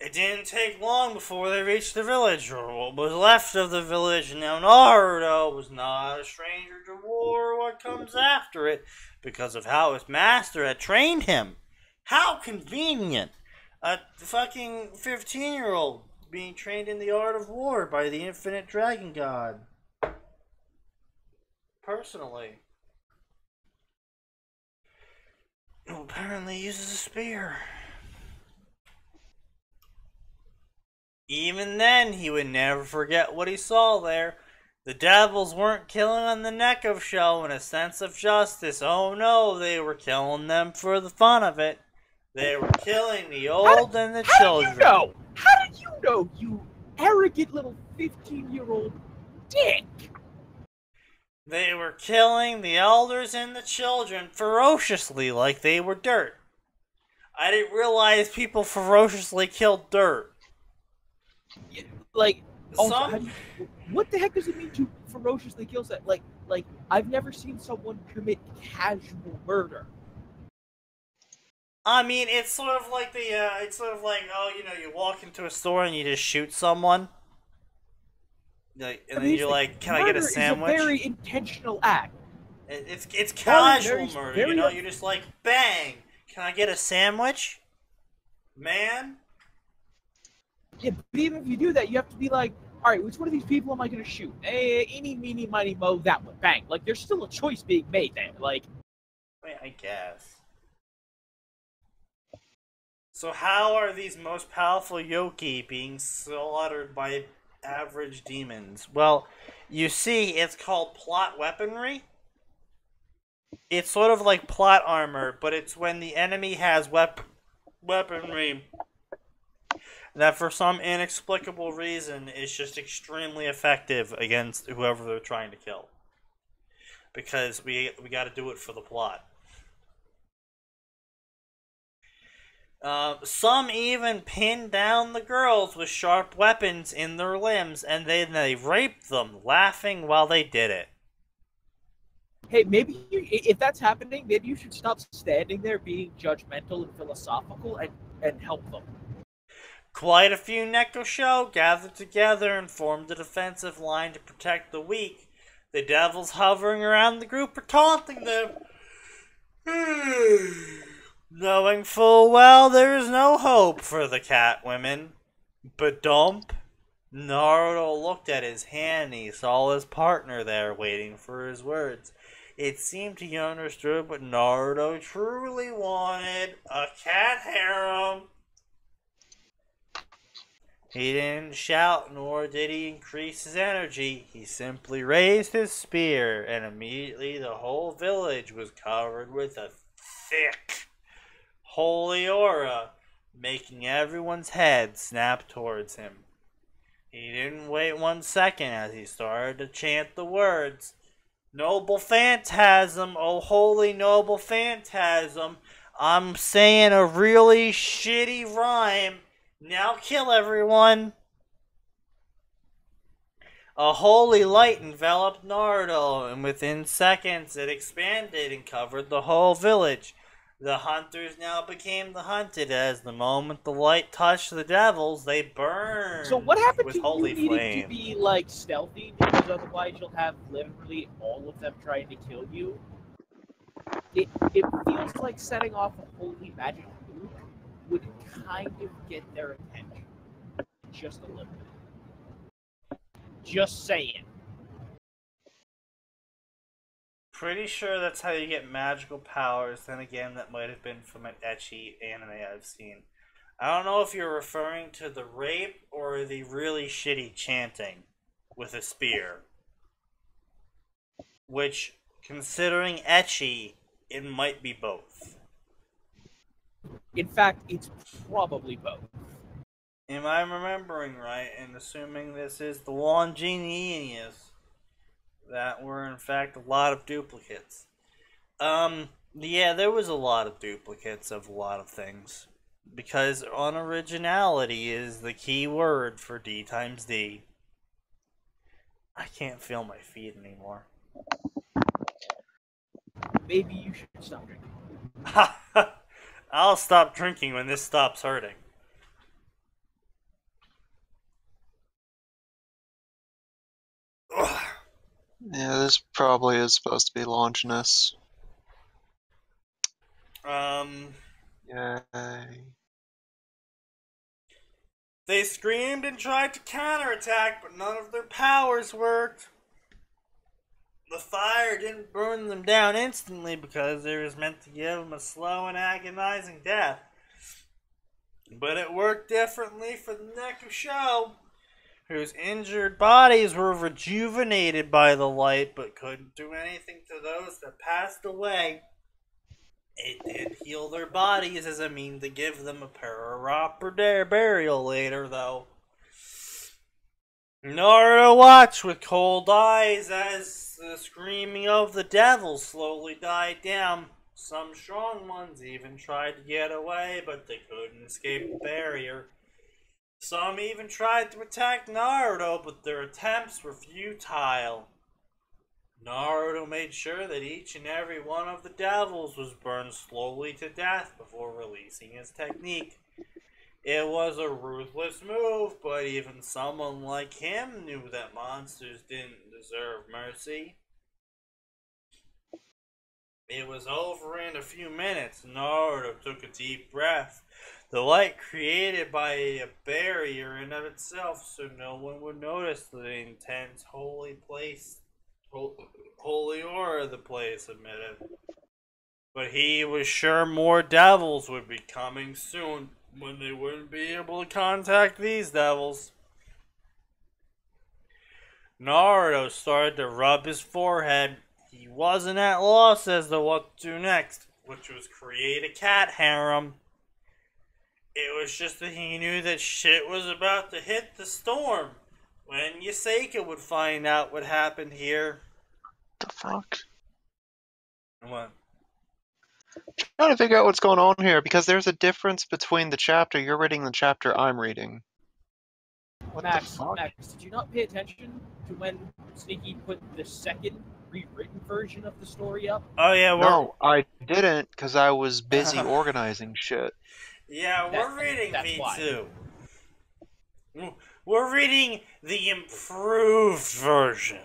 It didn't take long before they reached the village, or what was left of the village. Now Naruto was not a stranger to war or what comes after it, because of how his master had trained him. How convenient! A fucking 15-year-old being trained in the art of war by the infinite dragon god. Personally. Who apparently uses a spear. Even then, he would never forget what he saw there. The devils weren't killing on the Neko show in a sense of justice. Oh no, they were killing them for the fun of it. They were killing the old and the children. How did you know, you arrogant little 15-year-old dick? They were killing the elders and the children ferociously like they were dirt. I didn't realize people ferociously killed dirt. Like, also, what the heck does it mean to ferociously kill that? Like, I've never seen someone commit casual murder. I mean, it's sort of like oh, you walk into a store and you just shoot someone. Like, and then you're like, can I get a sandwich? It's a very intentional act. It's casual murder, you're just like, bang, can I get a sandwich? Man? Yeah, but even if you do that, you have to be like, all right, which one of these people am I going to shoot? Eeny, meeny, miny, mo, that one. Bang. Like, there's still a choice being made there. Like, I guess. So how are these most powerful yoki being slaughtered by average demons? Well, you see, it's called plot weaponry. It's sort of like plot armor, but it's when the enemy has weaponry that for some inexplicable reason is just extremely effective against whoever they're trying to kill. Because we got to do it for the plot. Some even pinned down the girls with sharp weapons in their limbs, and then they raped them, laughing while they did it. Hey, maybe if that's happening, maybe you should stop standing there being judgmental and philosophical and help them. Quite a few Neko Show gathered together and formed a defensive line to protect the weak. The devils hovering around the group are taunting them. Knowing full well there is no hope for the cat women. But Naruto looked at his hand and he saw his partner there waiting for his words. It seemed he understood what Naruto truly wanted, a cat harem. He didn't shout, nor did he increase his energy. He simply raised his spear, and immediately the whole village was covered with a thick, holy aura, making everyone's head snap towards him. He didn't wait 1 second as he started to chant the words, "Noble phantasm, oh holy noble phantasm, I'm saying a really shitty rhyme. Now kill everyone." A holy light enveloped Naruto, and within seconds it expanded and covered the whole village. The hunters now became the hunted, as the moment the light touched the devils, they burned. So what happened with to holy you needing flame. to be like stealthy, because otherwise you'll have literally all of them trying to kill you? It feels like setting off a holy magic nuke would kind of get their attention, just a little bit. Just saying. Pretty sure that's how you get magical powers. Then again, that might have been from an ecchi anime I've seen. I don't know if you're referring to the rape or the really shitty chanting with a spear. Which, considering ecchi, it might be both. In fact, it's probably both. Am I remembering right, and assuming this is the Longinius, that were in fact a lot of duplicates? Yeah, there was a lot of duplicates of a lot of things. Because unoriginality is the key word for D times D. I can't feel my feet anymore. Maybe you should stop drinking. I'll stop drinking when this stops hurting. Ugh. Yeah, this probably is supposed to be Longinus. Yay. They screamed and tried to counterattack, but none of their powers worked. The fire didn't burn them down instantly because it was meant to give them a slow and agonizing death. But it worked differently for the Nekusho, whose injured bodies were rejuvenated by the light but couldn't do anything to those that passed away. It did heal their bodies as a mean to give them a proper burial later, though. Naruto watched with cold eyes as the screaming of the devil slowly died down. Some strong ones even tried to get away, but they couldn't escape the barrier. Some even tried to attack Naruto, but their attempts were futile. Naruto made sure that each and every one of the devils was burned slowly to death before releasing his technique. It was a ruthless move, but even someone like him knew that monsters didn't deserve mercy. It was over in a few minutes. Naruto took a deep breath. The light created by a barrier in of itself, so no one would notice the intense holy aura the place emitted. But he was sure more devils would be coming soon, when they wouldn't be able to contact these devils. Naruto started to rub his forehead. He wasn't at loss as to what to do next, which was create a cat harem. It was just that he knew that shit was about to hit the storm when Yaseka would find out what happened here. The fuck? What? Trying to figure out what's going on here, because there's a difference between the chapter you're reading and the chapter I'm reading. What the fuck? Max, did you not pay attention to when Sneaky put the second rewritten version of the story up? Oh yeah, No, I didn't, because I was busy organizing shit. Yeah, we're reading V2. We're reading the improved version.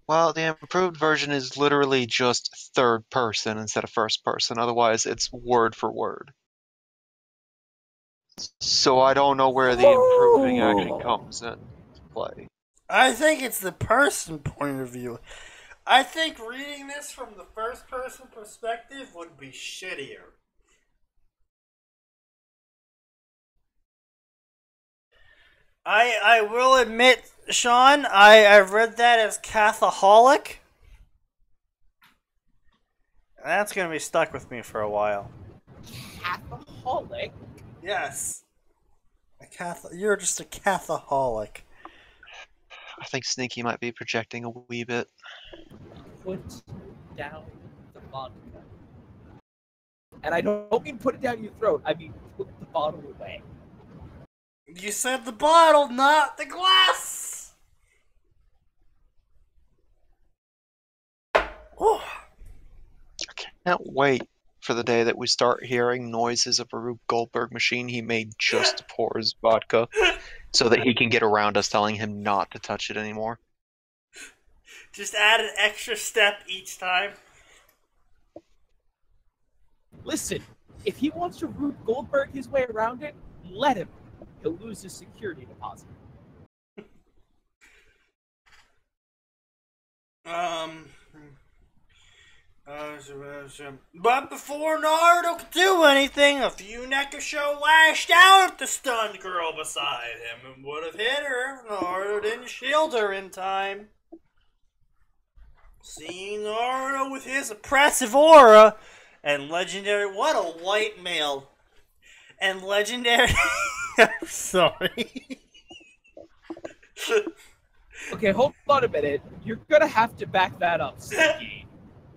Well, the improved version is literally just third person instead of first person. Otherwise, it's word for word. So I don't know where the improving actually comes into play. I think it's the person point of view. I think reading this from the first person perspective would be shittier. I will admit, Sean, I've read that as Catholic. That's gonna be stuck with me for a while. Catholic? Yes. You're just a Catholic. I think Sneaky might be projecting a wee bit. Put down the vodka. And I don't mean put it down your throat. I mean put the bottle away. You said the bottle, not the glass! Oh. I can't wait for the day that we start hearing noises of a Rube Goldberg machine he made just to pour his vodka, so that he can get around us telling him not to touch it anymore. Just add an extra step each time. Listen, if he wants to Rube Goldberg his way around it, let him. He'll lose his security deposit. But before Naruto could do anything, a few Nekasho lashed out at the stunned girl beside him and would have hit her if Naruto didn't shield her in time. Seeing Naruto with his oppressive aura and legendary... What a white male. And legendary... I'm sorry. Okay, hold on a minute. You're gonna have to back that up, Sneaky.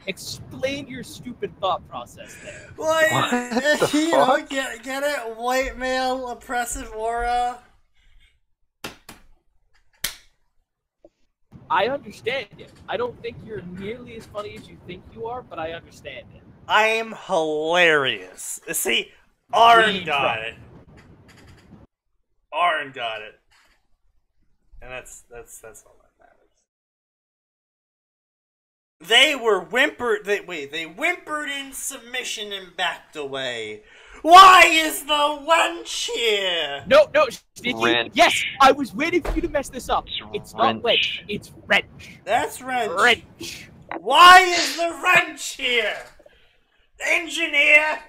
Explain your stupid thought process there. Like, What the you know, fuck? get it? White male, oppressive aura. I understand it. I don't think you're nearly as funny as you think you are, but I understand it. I am hilarious. See, Arn got it. Arn got it. And that's all that matters. They were whimpered. They whimpered in submission and backed away. Why is the wench here? No, Sneaky. Wrench. Yes, I was waiting for you to mess this up. It's not wrench. wench. It's wrench. That's wrench. Wrench. Why is the wrench here? Engineer.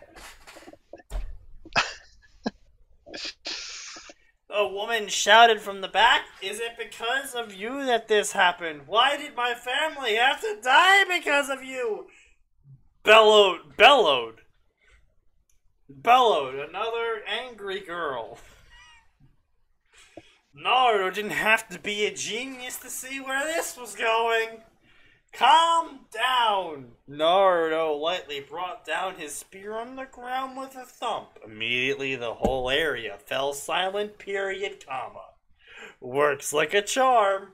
A woman shouted from the back, "Is it because of you that this happened? Why did my family have to die because of you?" Bellowed another angry girl. Naruto didn't have to be a genius to see where this was going. Calm down. Naruto lightly brought down his spear on the ground with a thump. Immediately the whole area fell silent, period, comma. Works like a charm.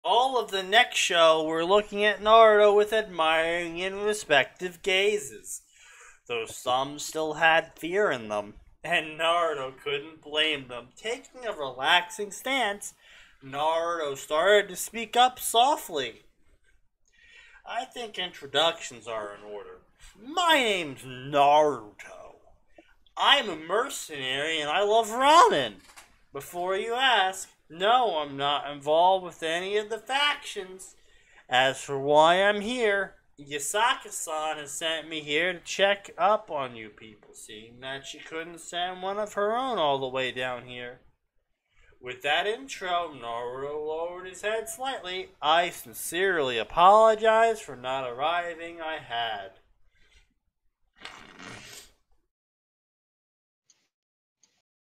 All of the next show were looking at Naruto with admiring and respective gazes, though some still had fear in them, and Naruto couldn't blame them. Taking a relaxing stance, Naruto started to speak up softly. "I think introductions are in order. My name's Naruto. I'm a mercenary and I love ramen. Before you ask, no, I'm not involved with any of the factions. As for why I'm here, Yasaka-san has sent me here to check up on you people, seeing that she couldn't send one of her own all the way down here." With that intro, Naruto lowered his head slightly. "I sincerely apologize for not arriving. I had."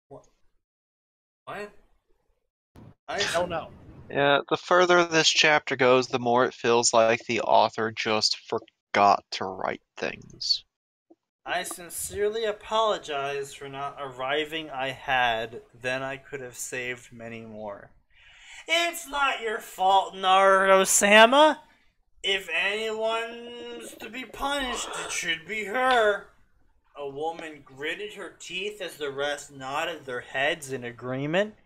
What? I don't know. Yeah, the further this chapter goes, the more it feels like the author just forgot to write things. "I sincerely apologize for not arriving. I had. Then I could have saved many more." It's not your fault, Naruto-sama. If anyone's to be punished, it should be her. A woman gritted her teeth as the rest nodded their heads in agreement.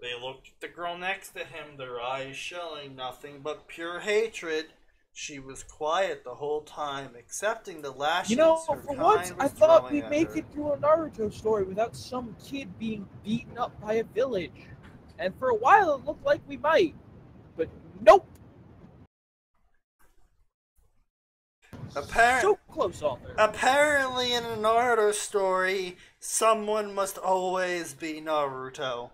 They looked at the girl next to him, their eyes showing nothing but pure hatred. She was quiet the whole time, accepting the lashings. You know, her for kind once, was I thought throwing we'd at make her. it through a Naruto story without some kid being beaten up by a village. And for a while, it looked like we might. But nope. So close, author. Apparently, in a Naruto story, someone must always be Naruto,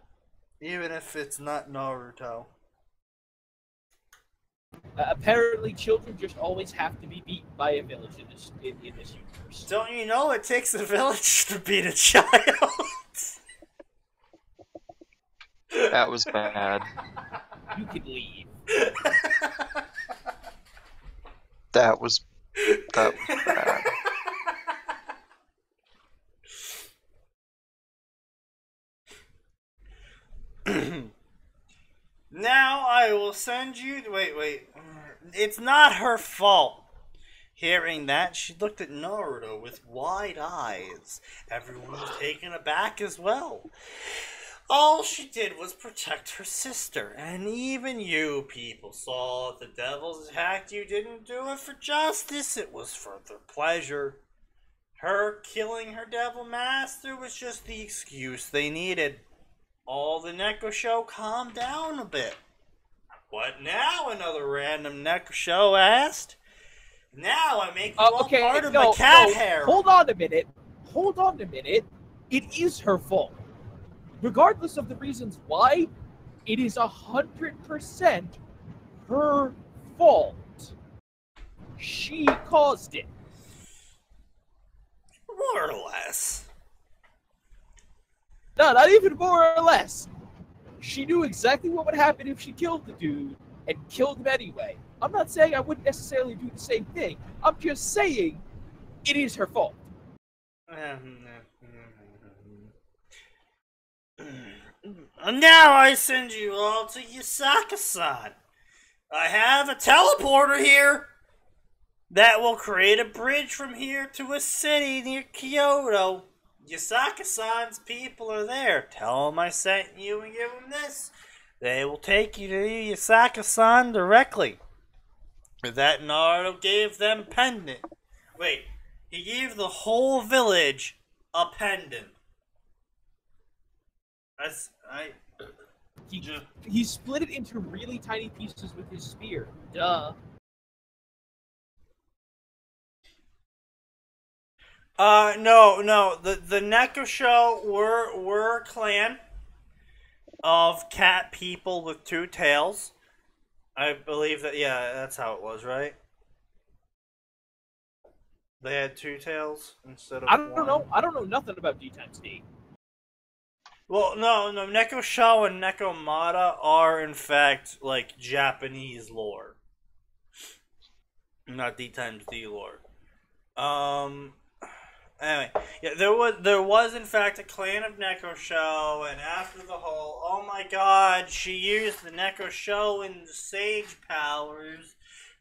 even if it's not Naruto. Apparently, children just always have to be beaten by a village in this universe. Don't you know it takes a village to beat a child? That was bad. You can leave. That was bad. Now I will send you. Wait. It's not her fault. Hearing that, she looked at Naruto with wide eyes. Everyone was taken aback as well. All she did was protect her sister, and even you people saw the devil's attack. You didn't do it for justice, it was for their pleasure. Her killing her devil master was just the excuse they needed. All the Neko Show calmed down a bit. What now? Another random Neko Show asked. Now I make you all part of my cat hair. Hold on a minute. It is her fault. Regardless of the reasons why, it is 100% her fault. She caused it. More or less. No, not even more or less. She knew exactly what would happen if she killed the dude, and killed him anyway. I'm not saying I wouldn't necessarily do the same thing. I'm just saying it is her fault. Now I send you all to Yasaka-san. I have a teleporter here that will create a bridge from here to a city near Kyoto. Yasaka-san's people are there. Tell them I sent you and give them this. They will take you to Yasaka-san directly. That Naruto gave them pendant. Wait, he gave the whole village a pendant. He split it into really tiny pieces with his spear. Duh. No. The Neko Show were a clan of cat people with two tails. I believe that, yeah, that's how it was, right? They had two tails instead of one. I don't know nothing about D times D. Well, no, Neko Show and Neko Mata are, in fact, like, Japanese lore. Not D times D lore. Anyway, yeah, there was in fact a clan of Neko Show, and after the whole, oh my god, she used the Neko Show and the Sage powers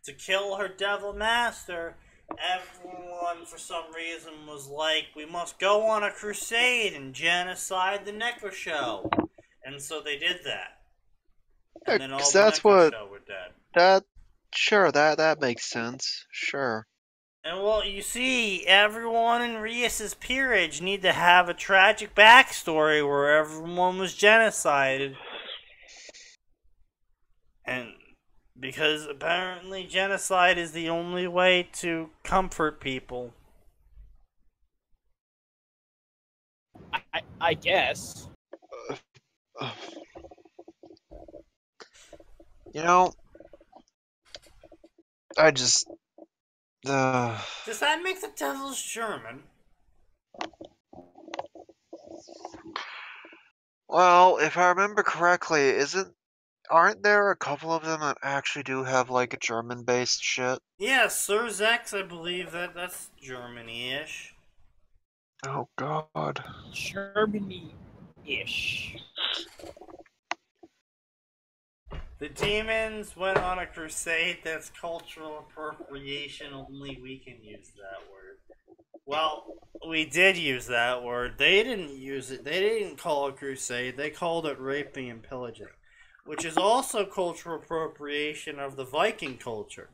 to kill her Devil Master, everyone for some reason was like, we must go on a crusade and genocide the Neko Show. And so they did that. And then all the Neko Show were dead. That makes sense. Sure. And well, you see, everyone in Rias's peerage need to have a tragic backstory where everyone was genocided. And because apparently genocide is the only way to comfort people. I guess. You know, I just... Does that make the devils German? Well, if I remember correctly, aren't there a couple of them that actually do have like a German-based shit? Yeah, Sir Zex, I believe that's Germany-ish. Oh god. Germany-ish. The demons went on a crusade. That's cultural appropriation. Only we can use that word. Well, we did use that word. They didn't use it. They didn't call it crusade. They called it raping and pillaging, which is also cultural appropriation of the Viking culture.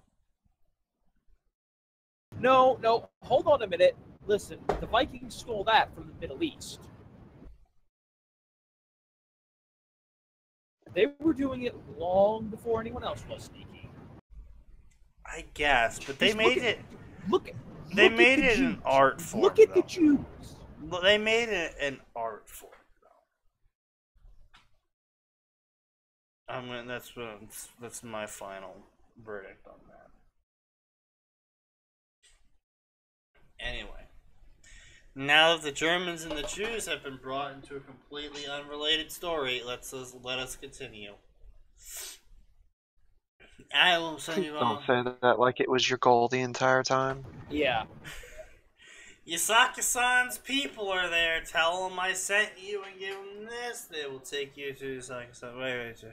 No. Hold on a minute. Listen, the Vikings stole that from the Middle East. They were doing it long before anyone else was, Sneaky. I guess, but they made it. Look at They look made at the it an Jews. art form. Look at though. the Jews. They made it an art form. That's my final verdict on that. Anyway, now that the Germans and the Jews have been brought into a completely unrelated story, let us continue. I will send you Don't say that like it was your goal the entire time. Yeah. Yasaka-san's people are there. Tell them I sent you and give them this. They will take you to Yasaka-san. Wait.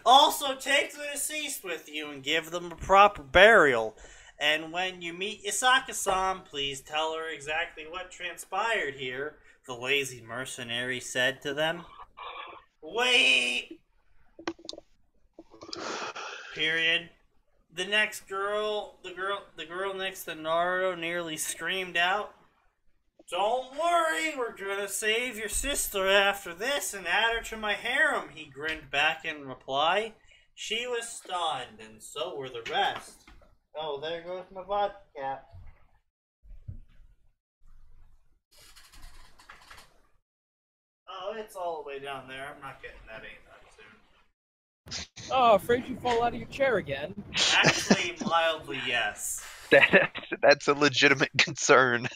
Also, take the deceased with you and give them a proper burial. And when you meet Yasaka-san, please tell her exactly what transpired here, the lazy mercenary said to them. Wait! Period. The girl next to Naruto nearly screamed out, "Don't worry, we're gonna save your sister after this and add her to my harem," he grinned back in reply. She was stunned, and so were the rest. Oh, there goes my vodka cap. Oh, it's all the way down there. I'm not getting that anytime soon. Oh, afraid you fall out of your chair again. Actually, mildly, yes. That's a legitimate concern.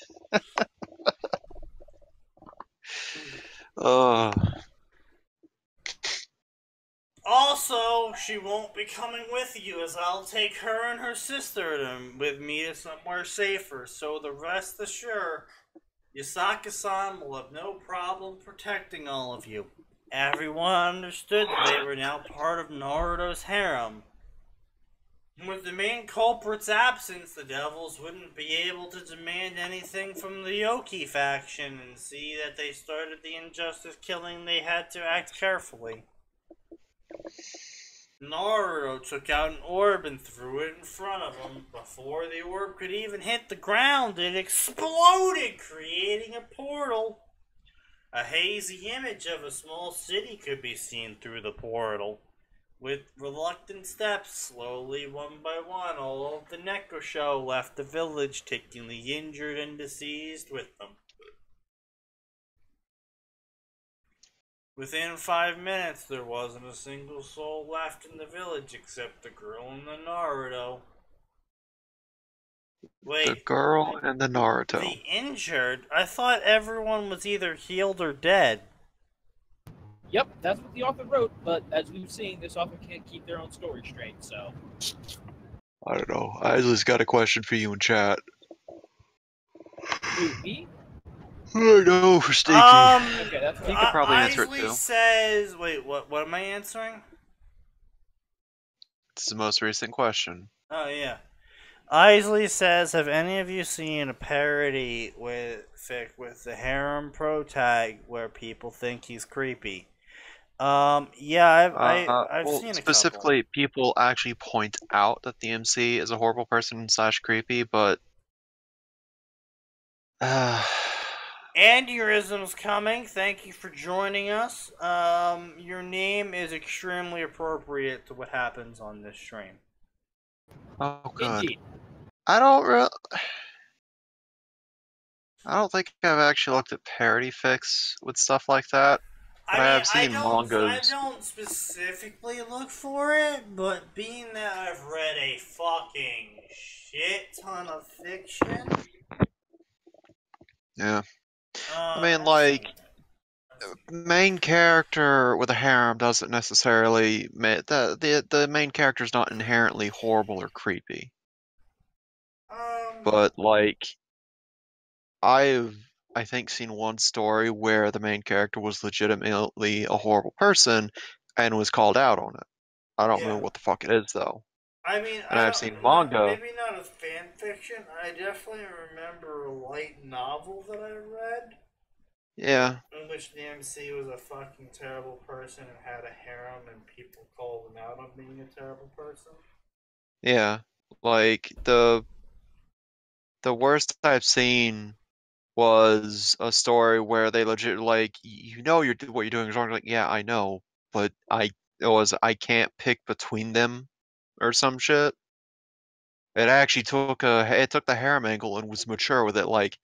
Also, she won't be coming with you, as I'll take her and her sister with me to somewhere safer, so the rest assure, Yasaka-san will have no problem protecting all of you. Everyone understood that they were now part of Naruto's harem. With the main culprit's absence, the devils wouldn't be able to demand anything from the Yoki faction, and see that they started the injustice killing, they had to act carefully. Naruto took out an orb and threw it in front of him. Before the orb could even hit the ground, it exploded, creating a portal. A hazy image of a small city could be seen through the portal. With reluctant steps, slowly one by one, all of the Nekosho left the village, taking the injured and deceased with them. Within 5 minutes, there wasn't a single soul left in the village except the girl and the Naruto. Wait. The girl and the Naruto. The injured? I thought everyone was either healed or dead. Yep, that's what the author wrote, but as we've seen, this author can't keep their own story straight, so... I don't know. Isley's got a question for you in chat. Who, me? I know, for Sneaky. Okay, that's You could probably answer it Isley too. says... Wait, what am I answering? It's the most recent question. Oh, yeah. Isley says, have any of you seen a parody with the harem pro tag where people think he's creepy? Yeah, I've well, seen a specifically, people actually point out that the MC is a horrible person / creepy, but... Aneurysm's coming. Thank you for joining us. Your name is extremely appropriate to what happens on this stream. Oh, good. Indeed. I don't think I've actually looked at parody fics with stuff like that. But I have seen mangas. I don't specifically look for it, but being that I've read a fucking shit ton of fiction. Yeah. I mean, like, main character with a harem doesn't necessarily... The main character's not inherently horrible or creepy. But, like, I think, seen one story where the main character was legitimately a horrible person and was called out on it. I don't remember what the fuck it is, though. I mean, and I've seen manga. Maybe not a fan fiction. I definitely remember a light novel that I read. Yeah. In which the MC was a fucking terrible person and had a harem, and people called him out on being a terrible person. Yeah, like the worst I've seen was a story where they legit like, you know, what you're doing is wrong. Like, yeah, I know, but I can't pick between them or some shit. It actually took the harem angle and was mature with it. Like,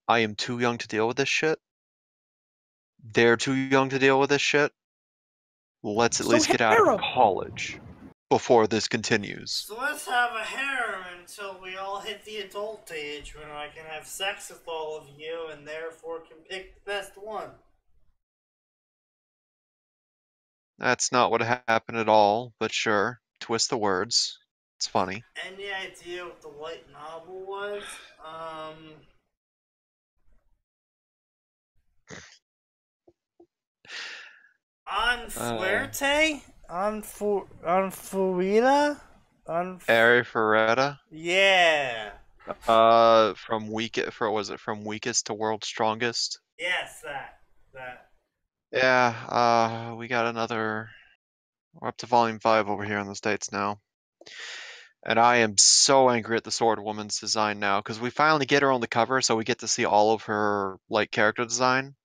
I am too young to deal with this shit. They're too young to deal with this shit. Let's at least get out of college before this continues. So let's have a harem until we all hit the adult age when I can have sex with all of you and therefore can pick the best one. That's not what happened at all, but sure. Twist the words. It's funny. Any idea what the light novel was? On Fuerte? On Furita? Ari Ferretta? Yeah. From weakest to world's strongest? Yes, that. Yeah, we got another. We're up to volume 5 over here in the States now. And I am so angry at the Sword Woman's design now, because we finally get her on the cover, so we get to see all of her, like, character design.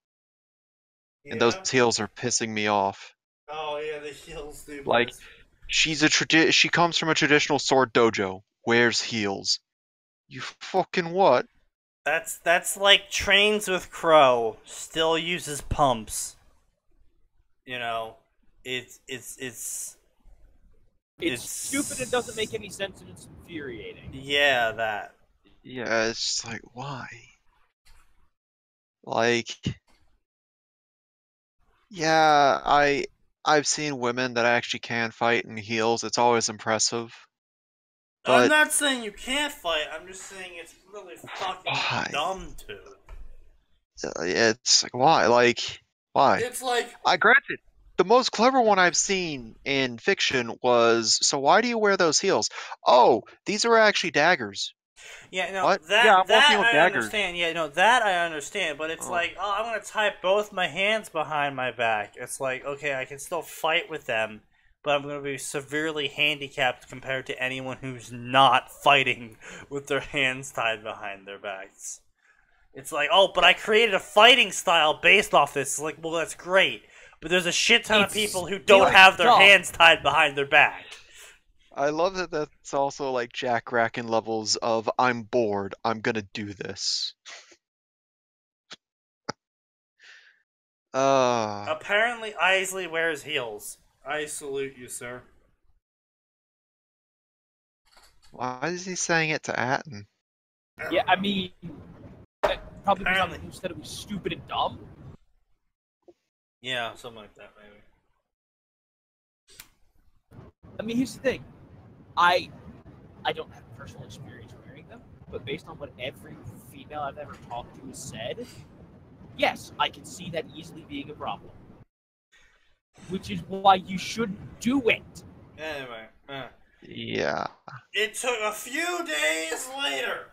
Yeah. And those heels are pissing me off. Oh, yeah, the heels do. Like, she comes from a traditional sword dojo. Wears heels. You fucking what? That's like trains with Crow. Still uses pumps. You know, it's stupid. It doesn't make any sense, and it's infuriating. Yeah, that. Yeah, it's just like, why? Like, yeah, I've seen women that actually can fight in heels. It's always impressive. But I'm not saying you can't fight. I'm just saying it's really fucking dumb to. It's like, why? Like, why? It's like, granted, the most clever one I've seen in fiction was, so why do you wear those heels? Oh, these are actually daggers. Yeah, no, what? that I daggers. Understand. Yeah, no, that I understand. But it's like, oh, I'm gonna tie both my hands behind my back. It's like, okay, I can still fight with them, but I'm gonna be severely handicapped compared to anyone who's not fighting with their hands tied behind their backs. It's like, oh, but I created a fighting style based off this. It's like, well, that's great, but there's a shit ton of people who don't have their hands tied behind their back. I love that that's also like Jack Racken levels of, I'm bored, I'm gonna do this. Apparently Isley wears heels. I salute you, sir. Why is he saying it to Atin? Yeah, I mean, probably because he said it was stupid and dumb. Yeah, something like that, maybe. I mean, here's the thing. I don't have personal experience wearing them, but based on what every female I've ever talked to has said, yes, I can see that easily being a problem. Which is why you shouldn't do it. Anyway, yeah. It took a few days later.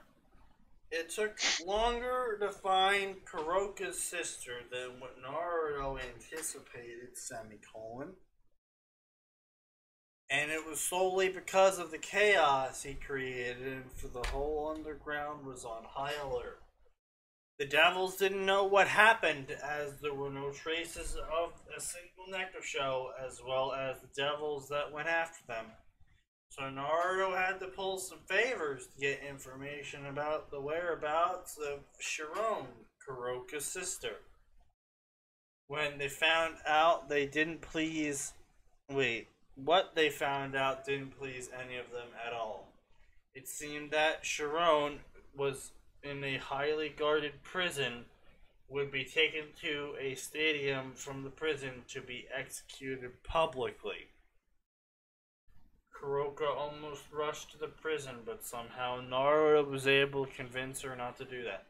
It took longer to find Kuroka's sister than what Naruto anticipated, semicolon. And it was solely because of the chaos he created, for the whole underground was on high alert. The devils didn't know what happened, as there were no traces of a single nectar show, as well as the devils that went after them. So Naruto had to pull some favors to get information about the whereabouts of Sharon, Kuroka's sister. When they found out, they didn't please... Wait, what they found out didn't please any of them at all. It seemed that Sharon was in a highly guarded prison, would be taken to a stadium from the prison to be executed publicly. Kuroka almost rushed to the prison, but somehow Naruto was able to convince her not to do that.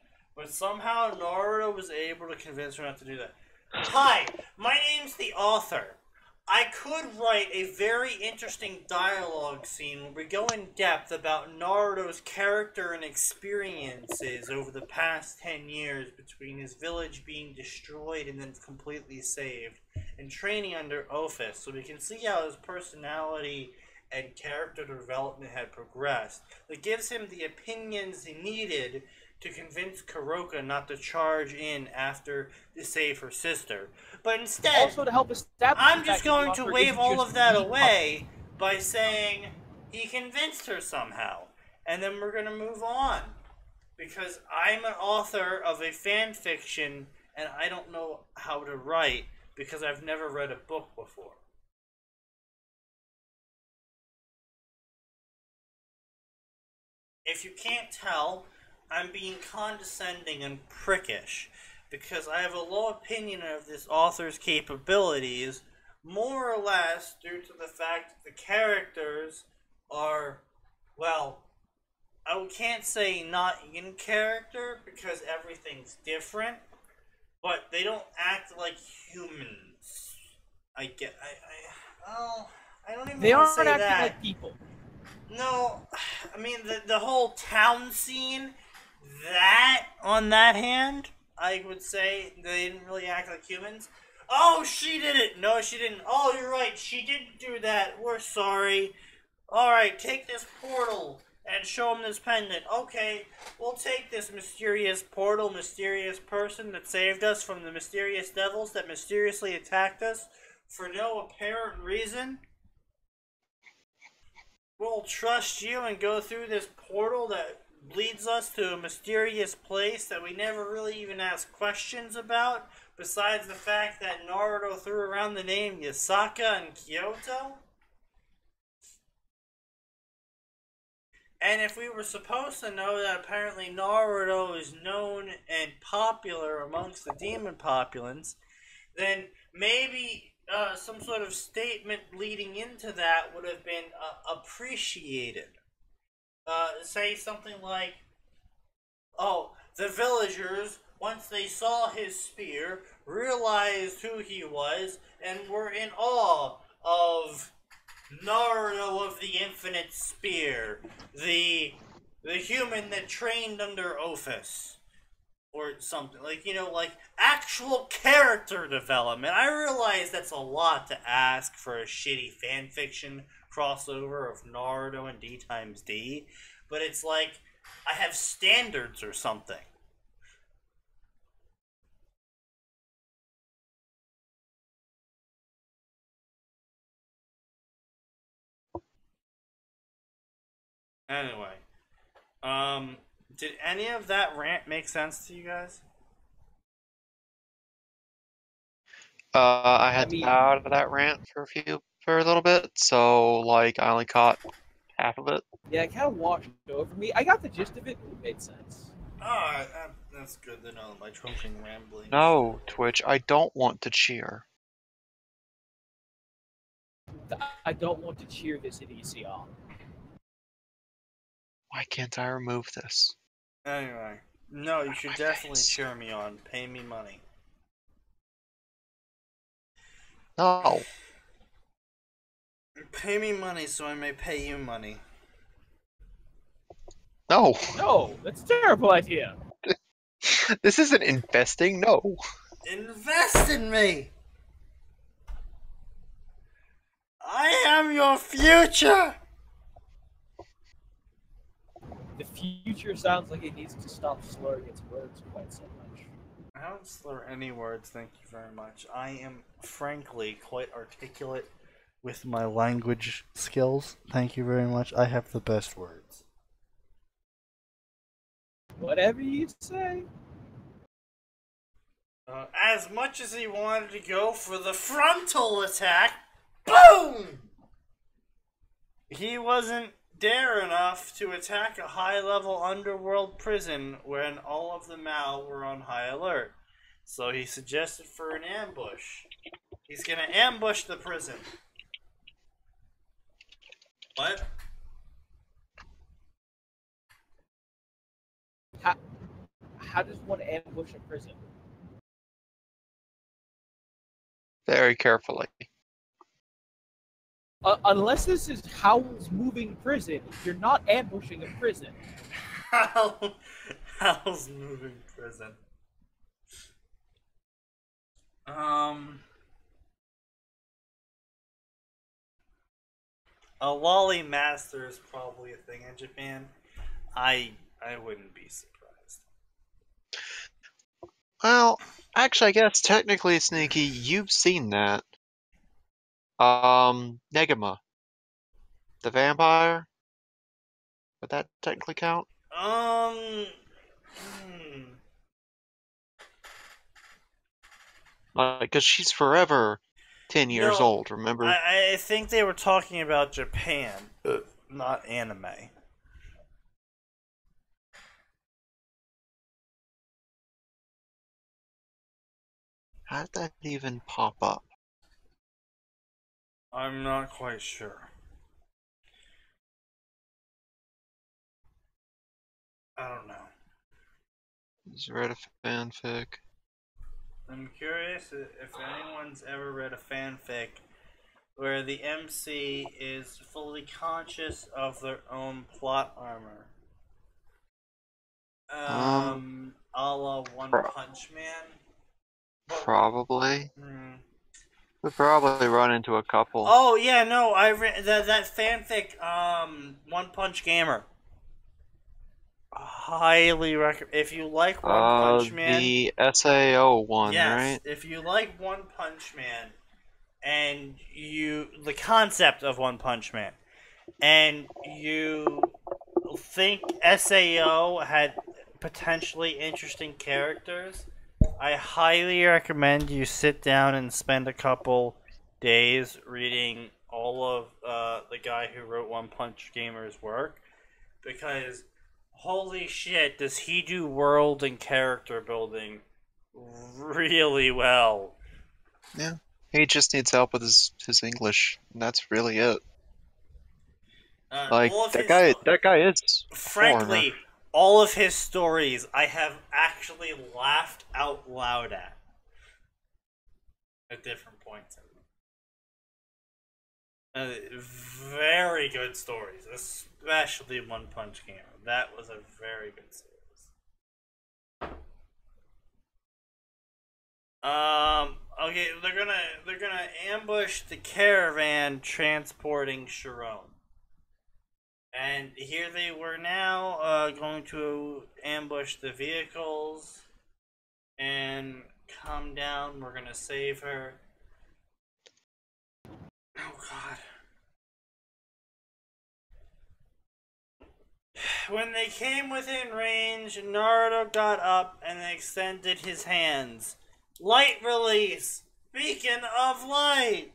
Hi, my name's the author. I could write a very interesting dialogue scene where we go in depth about Naruto's character and experiences over the past 10 years between his village being destroyed and then completely saved, and training under Office, so we can see how his personality and character development had progressed. That gives him the opinions he needed to convince Kuroka not to charge in after to save her sister. But instead, also to help establish, I'm just going to wave all of that away by saying he convinced her somehow. and then we're going to move on. Because I'm an author of a fan fiction, and I don't know how to write because I've never read a book before. If you can't tell, I'm being condescending and prickish because I have a low opinion of this author's capabilities, more or less due to the fact that the characters are, well, I can't say not in character because everything's different, but they don't act like humans. I don't even They want to aren't say acting that. like people. No, I mean the whole town scene. That on that hand, I would say they didn't really act like humans. Oh, she did it. No, she didn't. Oh, you're right. She didn't do that. We're sorry. All right, take this portal and show him this pendant. Okay, we'll take this mysterious portal, mysterious person that saved us from the mysterious devils that mysteriously attacked us for no apparent reason. We'll trust you and go through this portal that leads us to a mysterious place that we never really even asked questions about, besides the fact that Naruto threw around the name Yasaka and Kyoto. And if we were supposed to know that apparently Naruto is known and popular amongst the demon populace, then maybe some sort of statement leading into that would have been appreciated. Say something like, oh, the villagers, once they saw his spear, realized who he was, and were in awe of Naruto of the Infinite Spear, the human that trained under Ophis. Or something, like, you know, like, actual character development. I realize that's a lot to ask for a shitty fanfiction crossover of Naruto and D times D, but it's like, I have standards or something. Anyway, did any of that rant make sense to you guys? I had to bow out of that rant for a little bit, so like I only caught half of it. Yeah, it kind of washed over me. I got the gist of it, but it made sense. Alright, that's good to know, my drunken rambling. No, Twitch, I don't want to cheer. I don't want to cheer this idiocy on. Why can't I remove this? Anyway, no, you should definitely cheer me on. Pay me money. No. Pay me money so I may pay you money. No. No, that's a terrible idea. This isn't investing, no. Invest in me! I am your future! The future sounds like it needs to stop slurring its words quite so much. I don't slur any words, thank you very much. I am, frankly, quite articulate with my language skills. Thank you very much. I have the best words. Whatever you say. As much as he wanted to go for the frontal attack, boom! He wasn't dare enough to attack a high-level underworld prison when all of the Mao were on high alert. So he suggested for an ambush. He's gonna ambush the prison. What? How does one ambush a prison? Very carefully. Unless this is Howl's Moving Prison, you're not ambushing a prison. Howl's Moving Prison. A lolly master is probably a thing in Japan. I wouldn't be surprised. Well, actually, I guess technically, Sneaky, you've seen that. Negama. The vampire? Would that technically count? Because she's forever 10 years No, old, remember? I think they were talking about Japan, not anime. How did that even pop up? I'm not quite sure. I don't know. He's read a fanfic. I'm curious if anyone's ever read a fanfic where the MC is fully conscious of their own plot armor. A la One Punch Man. Probably. We probably run into a couple. Oh yeah, no, I read that fanfic. One Punch Gamer. Highly recommend. If you like One Punch Man, the SAO one, yes, right? if you like One Punch Man, and the concept of One Punch Man, and you think SAO had potentially interesting characters, I highly recommend you sit down and spend a couple days reading all of the guy who wrote One Punch Gamer's work, because holy shit, does he do world and character building really well. Yeah. He just needs help with his English, and that's really it. Like, that guy is frankly, all of his stories I have actually laughed out loud at different points. Very good stories, especially One Punch Gamer. That was a very good series. Okay, they're gonna ambush the caravan transporting Sharon. And here they were now, going to ambush the vehicles and come down. We're gonna save her. Oh god. When they came within range, Naruto got up and extended his hands. Light release! Beacon of light!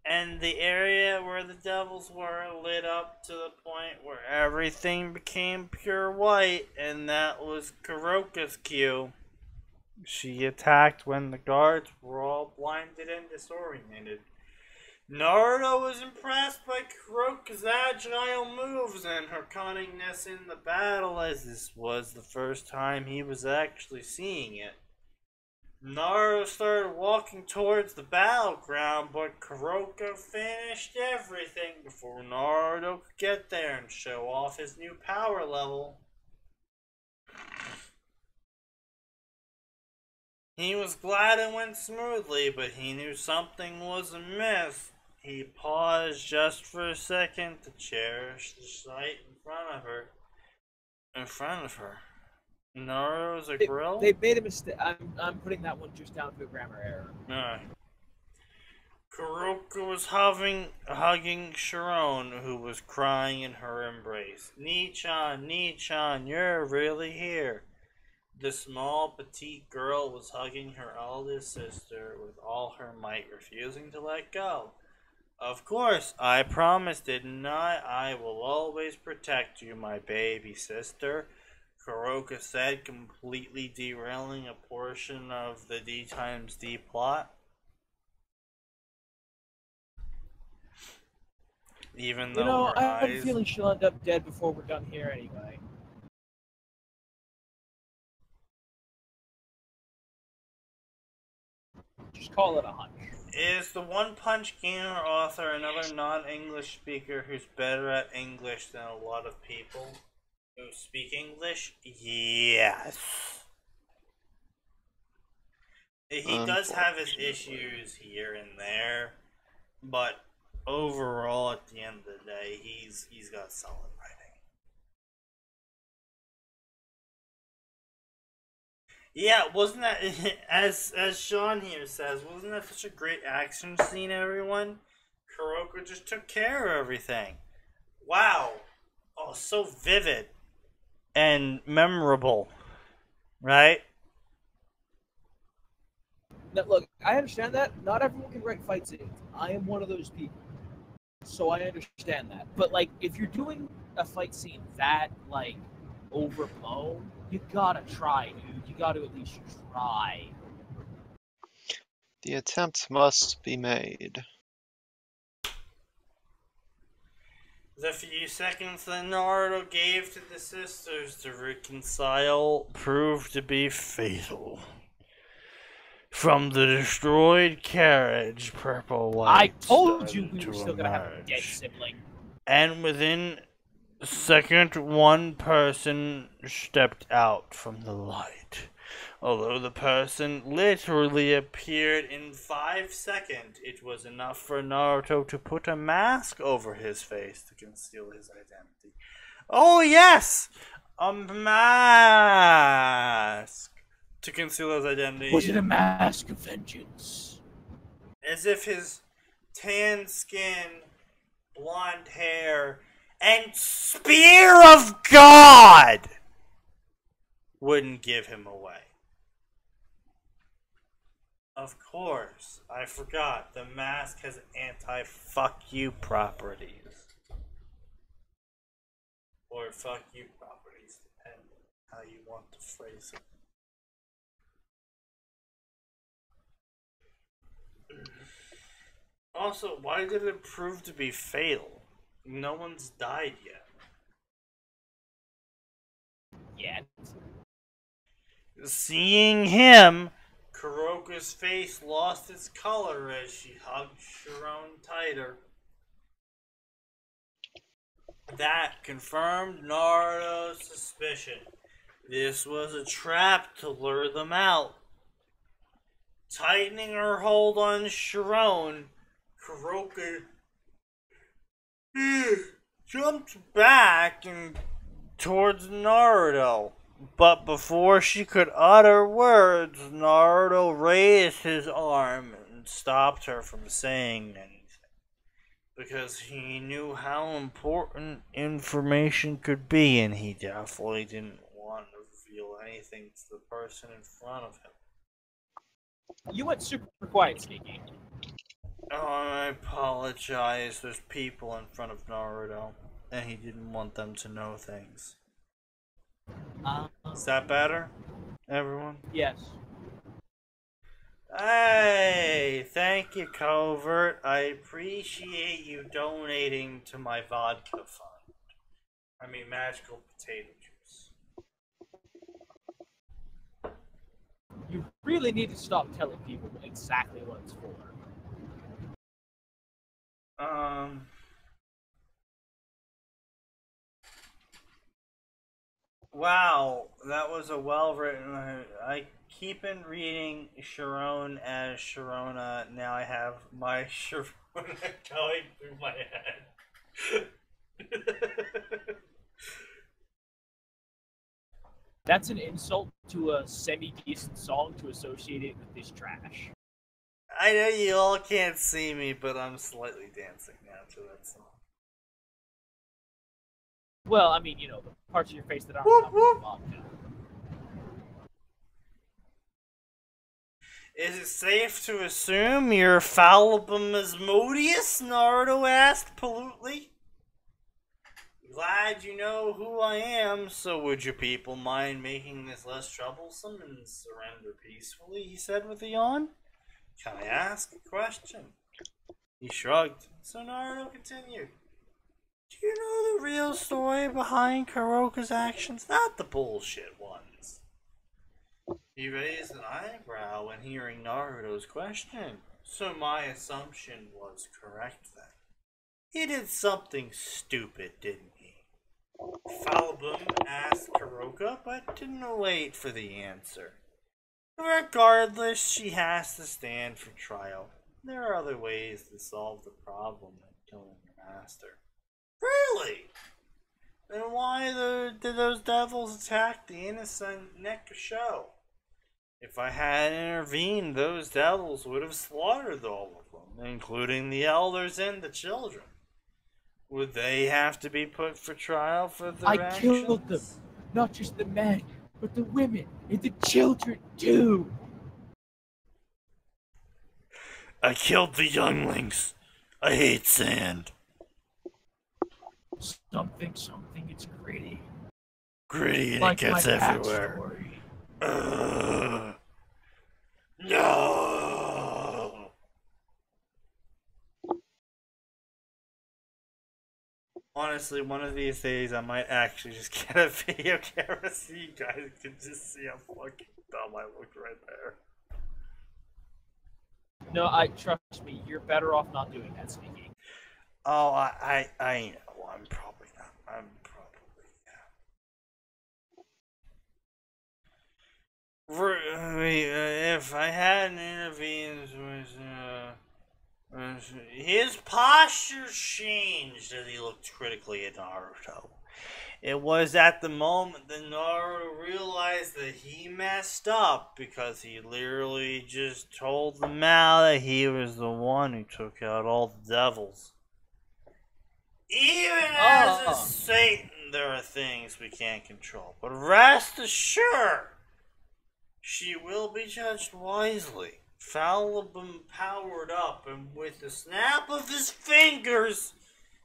And the area where the devils were lit up to the point where everything became pure white, and that was Kuroka's cue. She attacked when the guards were all blinded and disoriented. Naruto was impressed by Kuroka's agile moves and her cunningness in the battle, as this was the first time he was actually seeing it. Naruto started walking towards the battleground, but Kuroka finished everything before Naruto could get there and show off his new power level. He was glad it went smoothly, but he knew something was amiss. He paused just for a second to cherish the sight in front of her. Naruto's a grill? They made a mistake. I'm putting that one just down to a grammar error. Kuroka was hugging Sharon, who was crying in her embrace. Nii-chan, you're really here. The small, petite girl was hugging her eldest sister with all her might, refusing to let go. Of course, I promised, didn't I? I will always protect you, my baby sister, Kuroka said, completely derailing a portion of the D times D plot. Even though her I have eyes... a feeling she'll end up dead before we're done here anyway. Just call it a hunch. Is the One Punch Gamer author another non-English speaker who's better at English than a lot of people who speak English? Yes. He does have his issues here and there, but overall, at the end of the day, he's got solid writing. Yeah, wasn't that, as Sean here says, wasn't that such a great action scene, everyone? Kuroka just took care of everything. Wow. oh, so vivid and memorable, right? Now, look, I understand that. Not everyone can write fight scenes. I am one of those people. So I understand that. But, like, if you're doing a fight scene that, like, overblown, you gotta try, dude. You gotta at least try. The attempt must be made. The few seconds that Naruto gave to the sisters to reconcile proved to be fatal. From the destroyed carriage, purple light I told you we started were to still gonna have a emerge. dead sibling. And within a second, one person stepped out from the light. Although the person literally appeared in 5 seconds, it was enough for Naruto to put a mask over his face to conceal his identity. Oh yes! A mask! To conceal his identity. Was it a mask of vengeance? As if his tan skin, blonde hair, and spear of God wouldn't give him away. Of course, I forgot. The mask has anti-fuck you properties. Or fuck you properties, depending on how you want to phrase it. Also, why did it prove to be fatal? No one's died yet. Yet. Seeing him, Kuroko's face lost its color as she hugged Sharon tighter. That confirmed Naruto's suspicion. This was a trap to lure them out. Tightening her hold on Sharon, Kuroko jumped back and towards Naruto. But before she could utter words, Naruto raised his arm and stopped her from saying anything. Because he knew how important information could be, and he definitely didn't want to reveal anything to the person in front of him. You went super quiet, Sneaky. Oh, I apologize. There's people in front of Naruto, and he didn't want them to know things. Is that better, everyone? Yes. Hey, thank you, Covert. I appreciate you donating to my vodka fund. I mean, magical potato juice. You really need to stop telling people exactly what it's for. Wow, that was a well-written... I keep on reading Sharon as Sharona. Now I have my Sharona going through my head. That's an insult to a semi-decent song to associate it with this trash. I know you all can't see me, but I'm slightly dancing now to that song. Well, I mean, you know, the parts of your face that aren't covered in vodka. Is it safe to assume you're fallible Asmodeus? Naruto asked politely. Glad you know who I am, so would you people mind making this less troublesome and surrender peacefully? He said with a yawn. Can I ask a question? He shrugged, so Naruto continued. Do you know the real story behind Kuroko's actions? Not the bullshit ones. He raised an eyebrow when hearing Naruto's question, so my assumption was correct then. He did something stupid, didn't he? Falbum asked Kuroko, but didn't wait for the answer. Regardless, she has to stand for trial. There are other ways to solve the problem than killing your master. Really? Then why did those devils attack the innocent Nekasho? If I had intervened, those devils would have slaughtered all of them, including the elders and the children. Would they have to be put for trial for their I actions? killed them. Not just the men, but the women and the children too. I killed the younglings. I hate sand. Something, it's gritty. Gritty and Like it gets my everywhere. backstory. No! Honestly, one of these days I might actually just get a video camera so you guys can just see how fucking dumb I look right there. No, trust me, you're better off not doing that, Sneaky. Oh, I know. I'm probably not. If I hadn't intervened, his posture changed as he looked critically at Naruto. It was at the moment that Naruto realized that he messed up because he literally just told the Mao that he was the one who took out all the devils. Even as a Satan, there are things we can't control. But rest assured, she will be judged wisely. Falibum powered up, and with the snap of his fingers,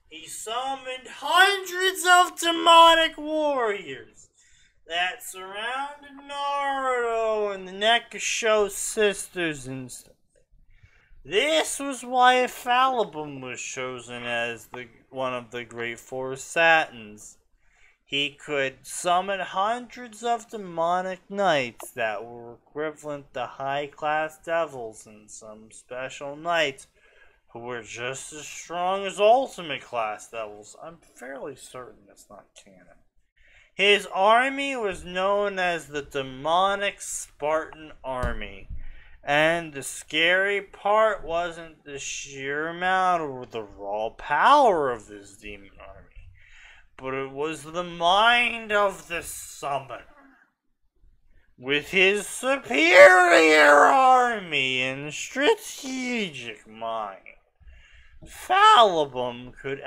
he summoned hundreds of demonic warriors that surrounded Naruto and the Nekasho sisters instantly. This was why Falibum was chosen as one of the Great Four Satins. He could summon hundreds of demonic knights that were equivalent to high-class devils and some special knights who were just as strong as ultimate-class devils. I'm fairly certain that's not canon. His army was known as the Demonic Spartan Army. And the scary part wasn't the sheer amount or the raw power of this demon army, but it was the mind of the summoner. With his superior army and strategic mind, Falibum could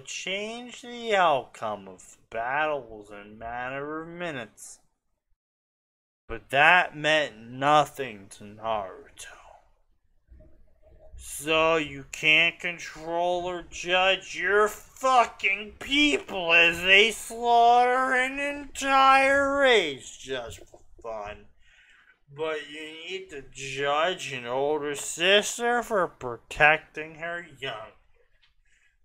change the outcome of battles in a matter of minutes. But that meant nothing to Naruto. So you can't control or judge your fucking people as they slaughter an entire race just for fun. But you need to judge an older sister for protecting her young.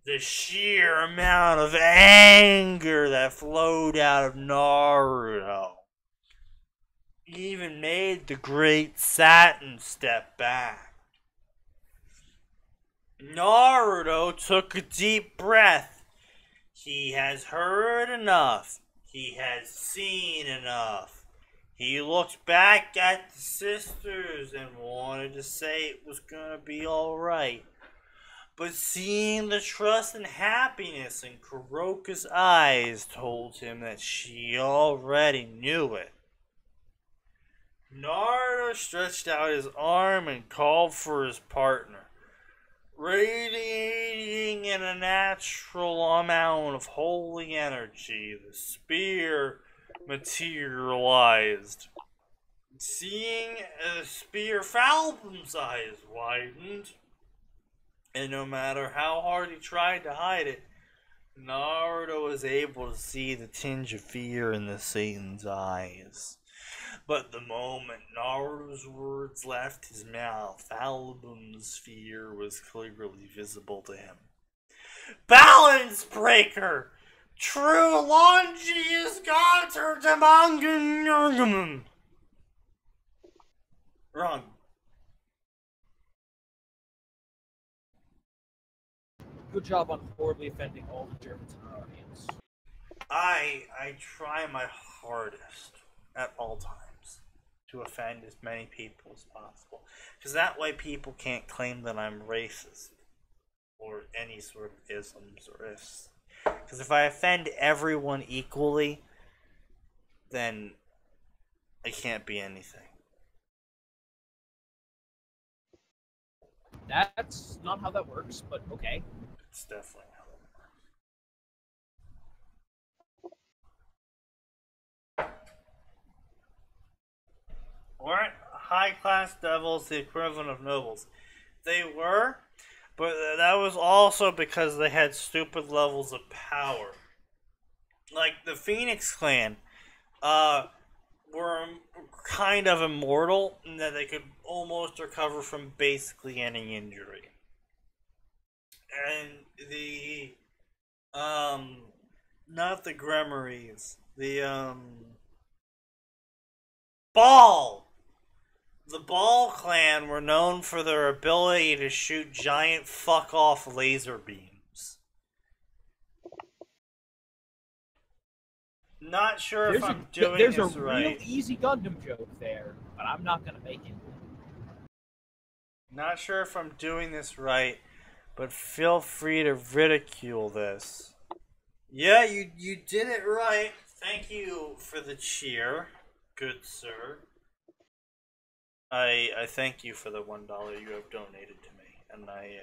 The sheer amount of anger that flowed out of Naruto even made the great Satin step back. Naruto took a deep breath. He has heard enough. He has seen enough. He looked back at the sisters and wanted to say it was gonna be alright. But seeing the trust and happiness in Kuroka's eyes told him that she already knew it. Naruto stretched out his arm and called for his partner. Radiating in a natural amount of holy energy, the spear materialized. Seeing the spear, Falibum's eyes widened, and no matter how hard he tried to hide it, Naruto was able to see the tinge of fear in the Satan's eyes. But the moment Naruto's words left his mouth, Falibum's fear was clearly visible to him. Balance breaker! True Longius Gator Demangan. Wrong. Good job on horribly offending all the Germans in our audience. I try my hardest at all times to offend as many people as possible, because that way people can't claim that I'm racist or any sort of isms or ifs. Because if I offend everyone equally, then I can't be anything. That's not how that works, but okay. It's definitely how that works. weren't high-class devils the equivalent of nobles? They were, but that was also because they had stupid levels of power. Like, the Phoenix Clan, were kind of immortal in that they could almost recover from basically any injury. And the, not the Grimoires, the, Ball! The Ball clan were known for their ability to shoot giant fuck-off laser beams. Not sure if I'm doing this right. There's a real easy Gundam joke there, but I'm not gonna make it. Not sure if I'm doing this right, but feel free to ridicule this. Yeah, you did it right. Thank you for the cheer, good sir. I thank you for the $1 you have donated to me, and I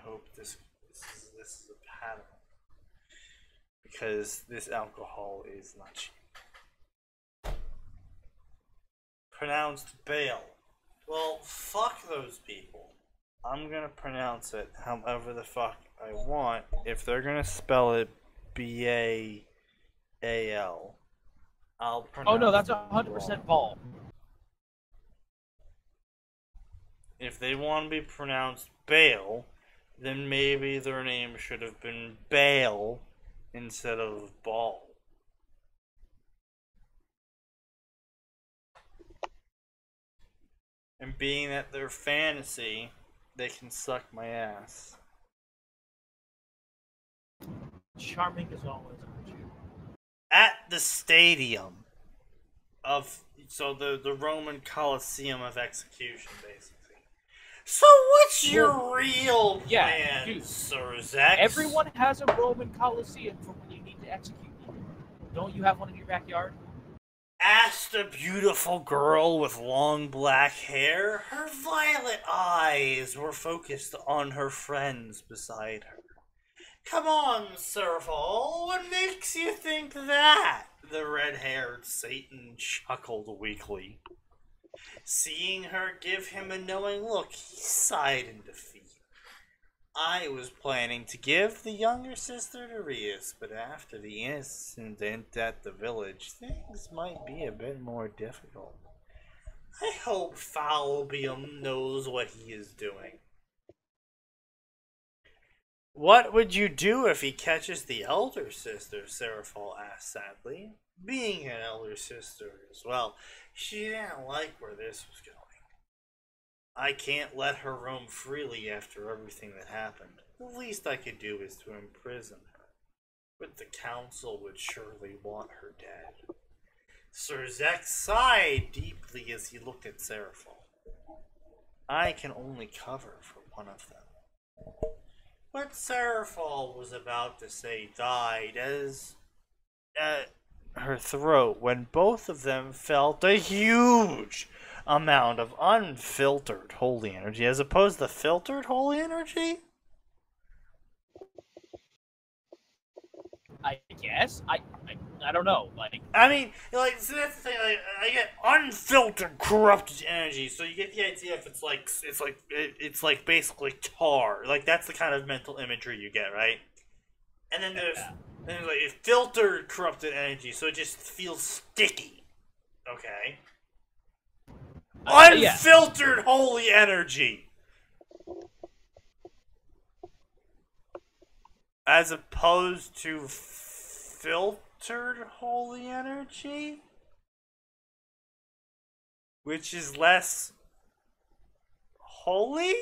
hope this is a pattern, because this alcohol is not cheap. Pronounced Bale. Well, fuck those people. I'm gonna pronounce it however the fuck I want. If they're gonna spell it B-A-A-L, I'll pronounce it. Oh no, that's 100% Ball. If they want to be pronounced Bale, then maybe their name should have been Bale instead of Ball. And being that they're fantasy, they can suck my ass. Charming as always, aren't you? At the stadium of, so the Roman Colosseum of execution, basically. So what's your real plan, dude, Sir Zex? Everyone has a Roman Colosseum for when you need to execute people. Don't you have one in your backyard? Asked a beautiful girl with long black hair. Her violet eyes were focused on her friends beside her. Come on, Sir Paul, what makes you think that? The red-haired Satan chuckled weakly. Seeing her give him a knowing look, he sighed in defeat. I was planning to give the younger sister to Rias, but after the incident at the village, things might be a bit more difficult. I hope Falbium knows what he is doing. What would you do if he catches the elder sister? Seraphal asked sadly. Being an elder sister as well, she didn't like where this was going. I can't let her roam freely after everything that happened. The least I could do is to imprison her. But the council would surely want her dead. Sir Zex sighed deeply as he looked at Seraphal. I can only cover for one of them. What Seraphal was about to say died as her throat when both of them felt a huge amount of unfiltered holy energy as opposed to filtered holy energy? I guess. I don't know. Like, I mean, like, so that's the thing. Like, I get unfiltered corrupted energy. So you get the idea if it's like basically tar. Like that's the kind of mental imagery you get, right? And then there's like filtered corrupted energy, so it just feels sticky. Okay. Unfiltered holy energy, as opposed to filtered holy energy, which is less holy.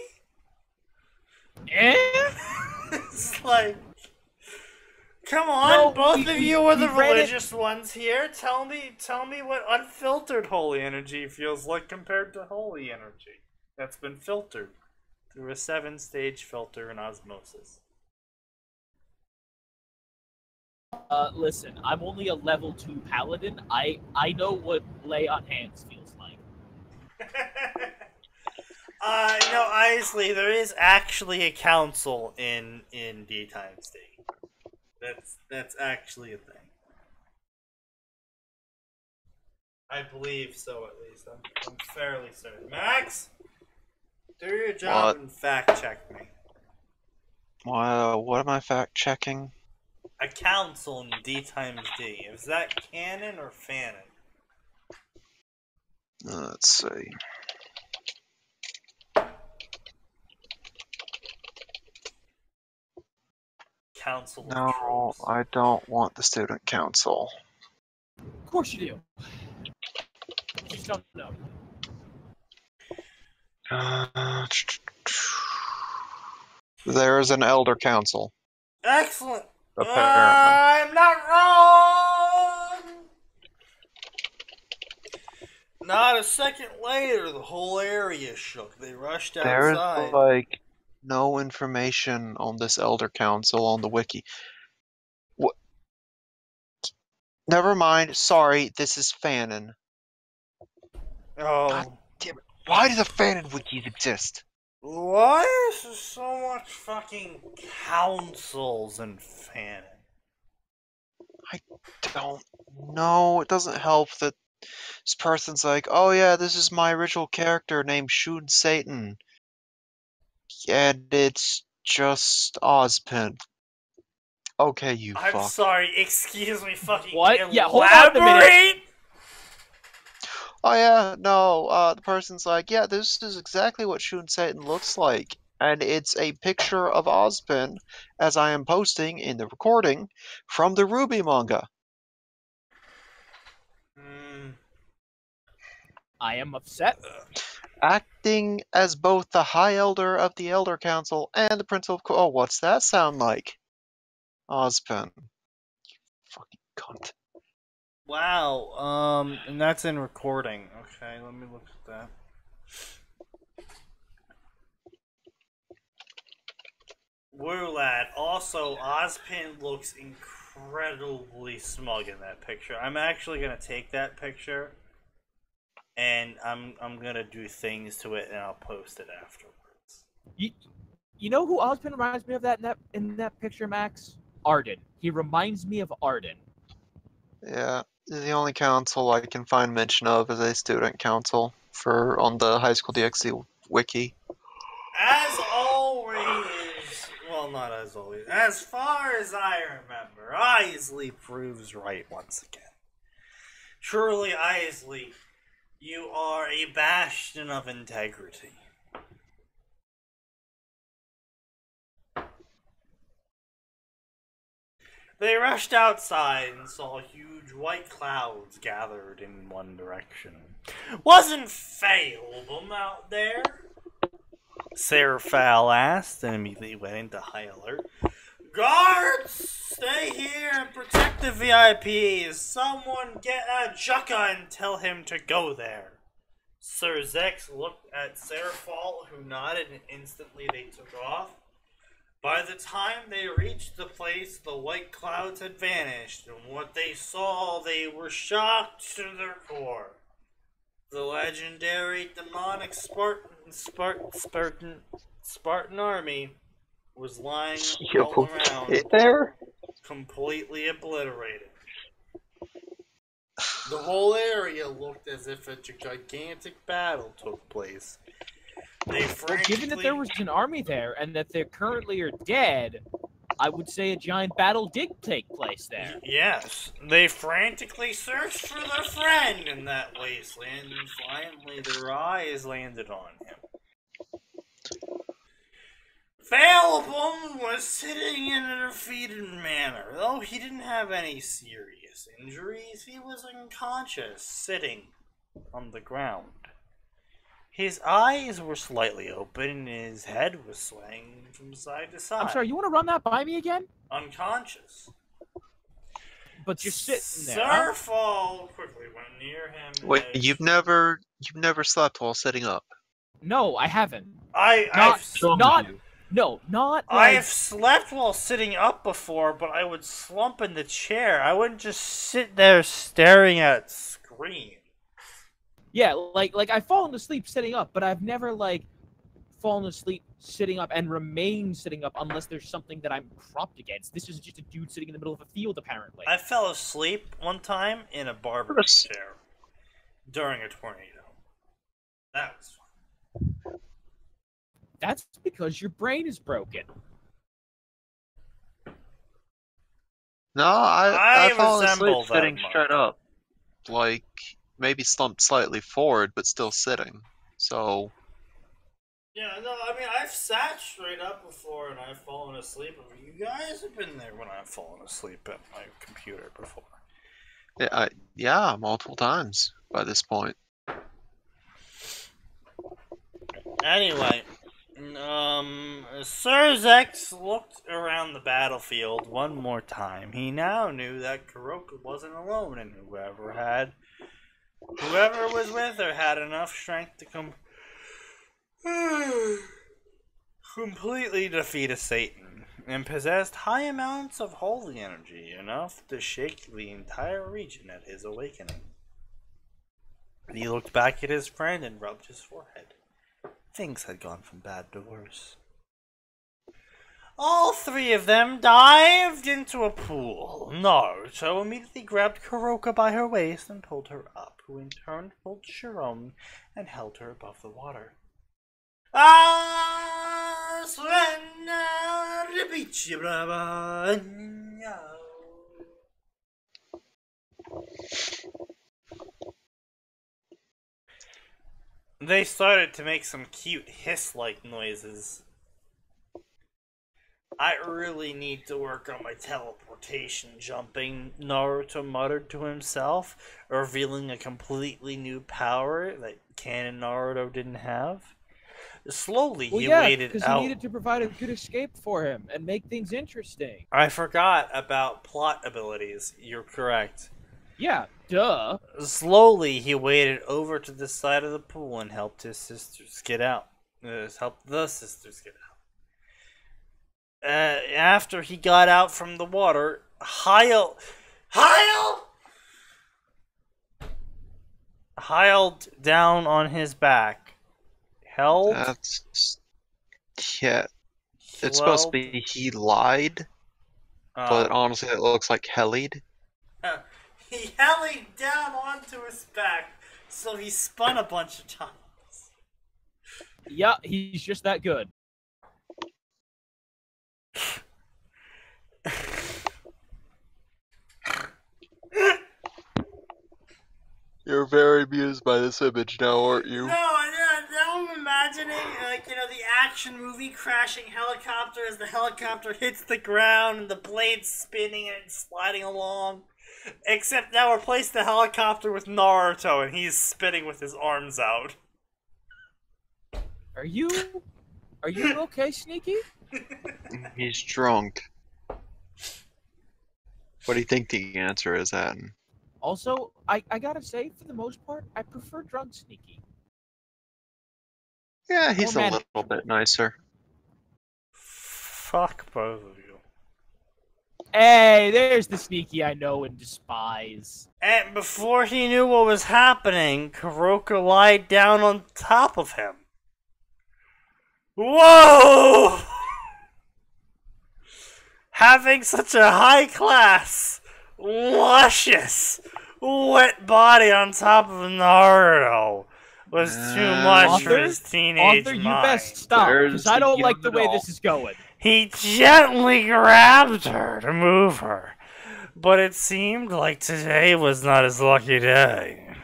It's like, come on, no, both of you are the religious ones here. Tell me what unfiltered holy energy feels like compared to holy energy that's been filtered through a 7-stage filter and osmosis. Listen, I'm only a level 2 paladin. I know what lay on hands feels like. No, honestly, there is actually a council in D-Time State. That's actually a thing. I believe so, at least. I'm fairly certain. Max, do your job and fact check me. What am I fact checking? A council in D times D. Is that canon or fanon? Let's see. Council of No, Trolls. I don't want the student council. Of course you do. You just don't know. There's an elder council. Excellent. Apparently. I'm not wrong. Not a second later, the whole area shook. They rushed outside. There's like no information on this elder council on the wiki. What? Never mind. Sorry, this is Fanon. Oh. God damn it. Why do the Fanon wikis exist? Why is there so much fucking councils and fanon? I don't know. It doesn't help that this person's like, oh yeah, this is my original character named Shun Satan. And it's just Ozpin. Okay, you fuck. I'm sorry, excuse me, fucking What? Yeah, hold on a minute. elaborate! Oh yeah, no, the person's like, yeah, this is exactly what Shun Satan looks like. And it's a picture of Ozpin, as I am posting in the recording, from the Ruby manga. I am upset. Acting as both the High Elder of the Elder Council and the Principal of... Oh, what's that sound like? Ozpin. You fucking cunt. Wow, and that's in recording. Okay, let me look at that. Woo lad. Also, Ozpin looks incredibly smug in that picture. I'm actually gonna take that picture, and I'm gonna do things to it, and I'll post it afterwards. You know who Ozpin reminds me of in that picture, Max? Arden. He reminds me of Arden. Yeah, the only council I can find mention of is a student council on the High School DxD wiki. As always, well, not as always. As far as I remember, Isley proves right once again. Truly, Isley, you are a bastion of integrity. They rushed outside and saw huge white clouds gathered in one direction. Wasn't Phalebum out there? Seraphal asked and immediately went into high alert. Guards! Stay here and protect the VIPs! Someone get a Jucka and tell him to go there. Sir Zex looked at Seraphal, who nodded, and instantly they took off. By the time they reached the place, the white clouds had vanished, and what they saw, they were shocked to their core. The legendary demonic Spartan army was lying all around, there? completely obliterated. The whole area looked as if a gigantic battle took place. Well, given that there was an army there and that they currently are dead, I would say a giant battle did take place there. Yes. They frantically searched for their friend in that wasteland, and finally their eyes landed on him. Phalebum was sitting in a defeated manner. Though he didn't have any serious injuries, he was unconscious, sitting on the ground. His eyes were slightly open and his head was swaying from side to side. I'm sorry, you want to run that by me again? Unconscious. But just sitting there. Seraphal quickly went near him. Wait, you've never slept while sitting up? No, I haven't. I've slept while sitting up before, but I would slump in the chair. I wouldn't just sit there staring at screen. Yeah, like I've fallen asleep sitting up, but I've never fallen asleep sitting up and remained sitting up unless there's something that I'm propped against. This is just a dude sitting in the middle of a field, apparently. I fell asleep one time in a barber's chair. during a tornado. That was fun. That's because your brain is broken. No, I've fallen asleep resemble that sitting much. straight up. Like, maybe slumped slightly forward, but still sitting. So, Yeah, no, I mean, I've sat straight up before and I've fallen asleep. You guys have been there when I've fallen asleep at my computer before. yeah, multiple times by this point. Anyway, Sir Zex looked around the battlefield one more time. He now knew that Kuroka wasn't alone, and whoever was with her had enough strength to completely defeat a Satan, and possessed high amounts of holy energy, enough to shake the entire region at his awakening. He looked back at his friend and rubbed his forehead. Things had gone from bad to worse. All three of them dived into a pool. Naruto immediately grabbed Kuroka by her waist and pulled her up, who in turn pulled Shiron and held her above the water. They started to make some cute hiss-like noises. I really need to work on my teleportation jumping, Naruto muttered to himself, revealing a completely new power that canon Naruto didn't have. Slowly, he waited out. Because he needed to provide a good escape for him and make things interesting. I forgot about plot abilities. You're correct. Yeah, duh. Slowly, he waded over to the side of the pool and helped his sisters get out. After he got out from the water, Heil down on his back. Held? Yeah. It's supposed to be he lied, but honestly it looks like hellied. He hellied down onto his back, so he spun a bunch of times. Yeah, he's just that good. You're very amused by this image now, aren't you? No, now I'm imagining, the action movie crashing helicopter as the helicopter hits the ground and the blade's spinning and it's sliding along. Except now replace the helicopter with Naruto and he's spinning with his arms out. Are you okay, Sneaky? He's drunk. What do you think the answer is, Atin? Also, I gotta say, for the most part, I prefer drunk Sneaky. Yeah, he's a little bit nicer. Fuck both of you. Hey, there's the Sneaky I know and despise. And before he knew what was happening, Kuroka lied down on top of him. Whoa! Having such a high-class, luscious, wet body on top of Naruto was too much for his teenage mind. You best stop, because I don't like the way this is going. He gently grabbed her to move her, but it seemed like today was not his lucky day.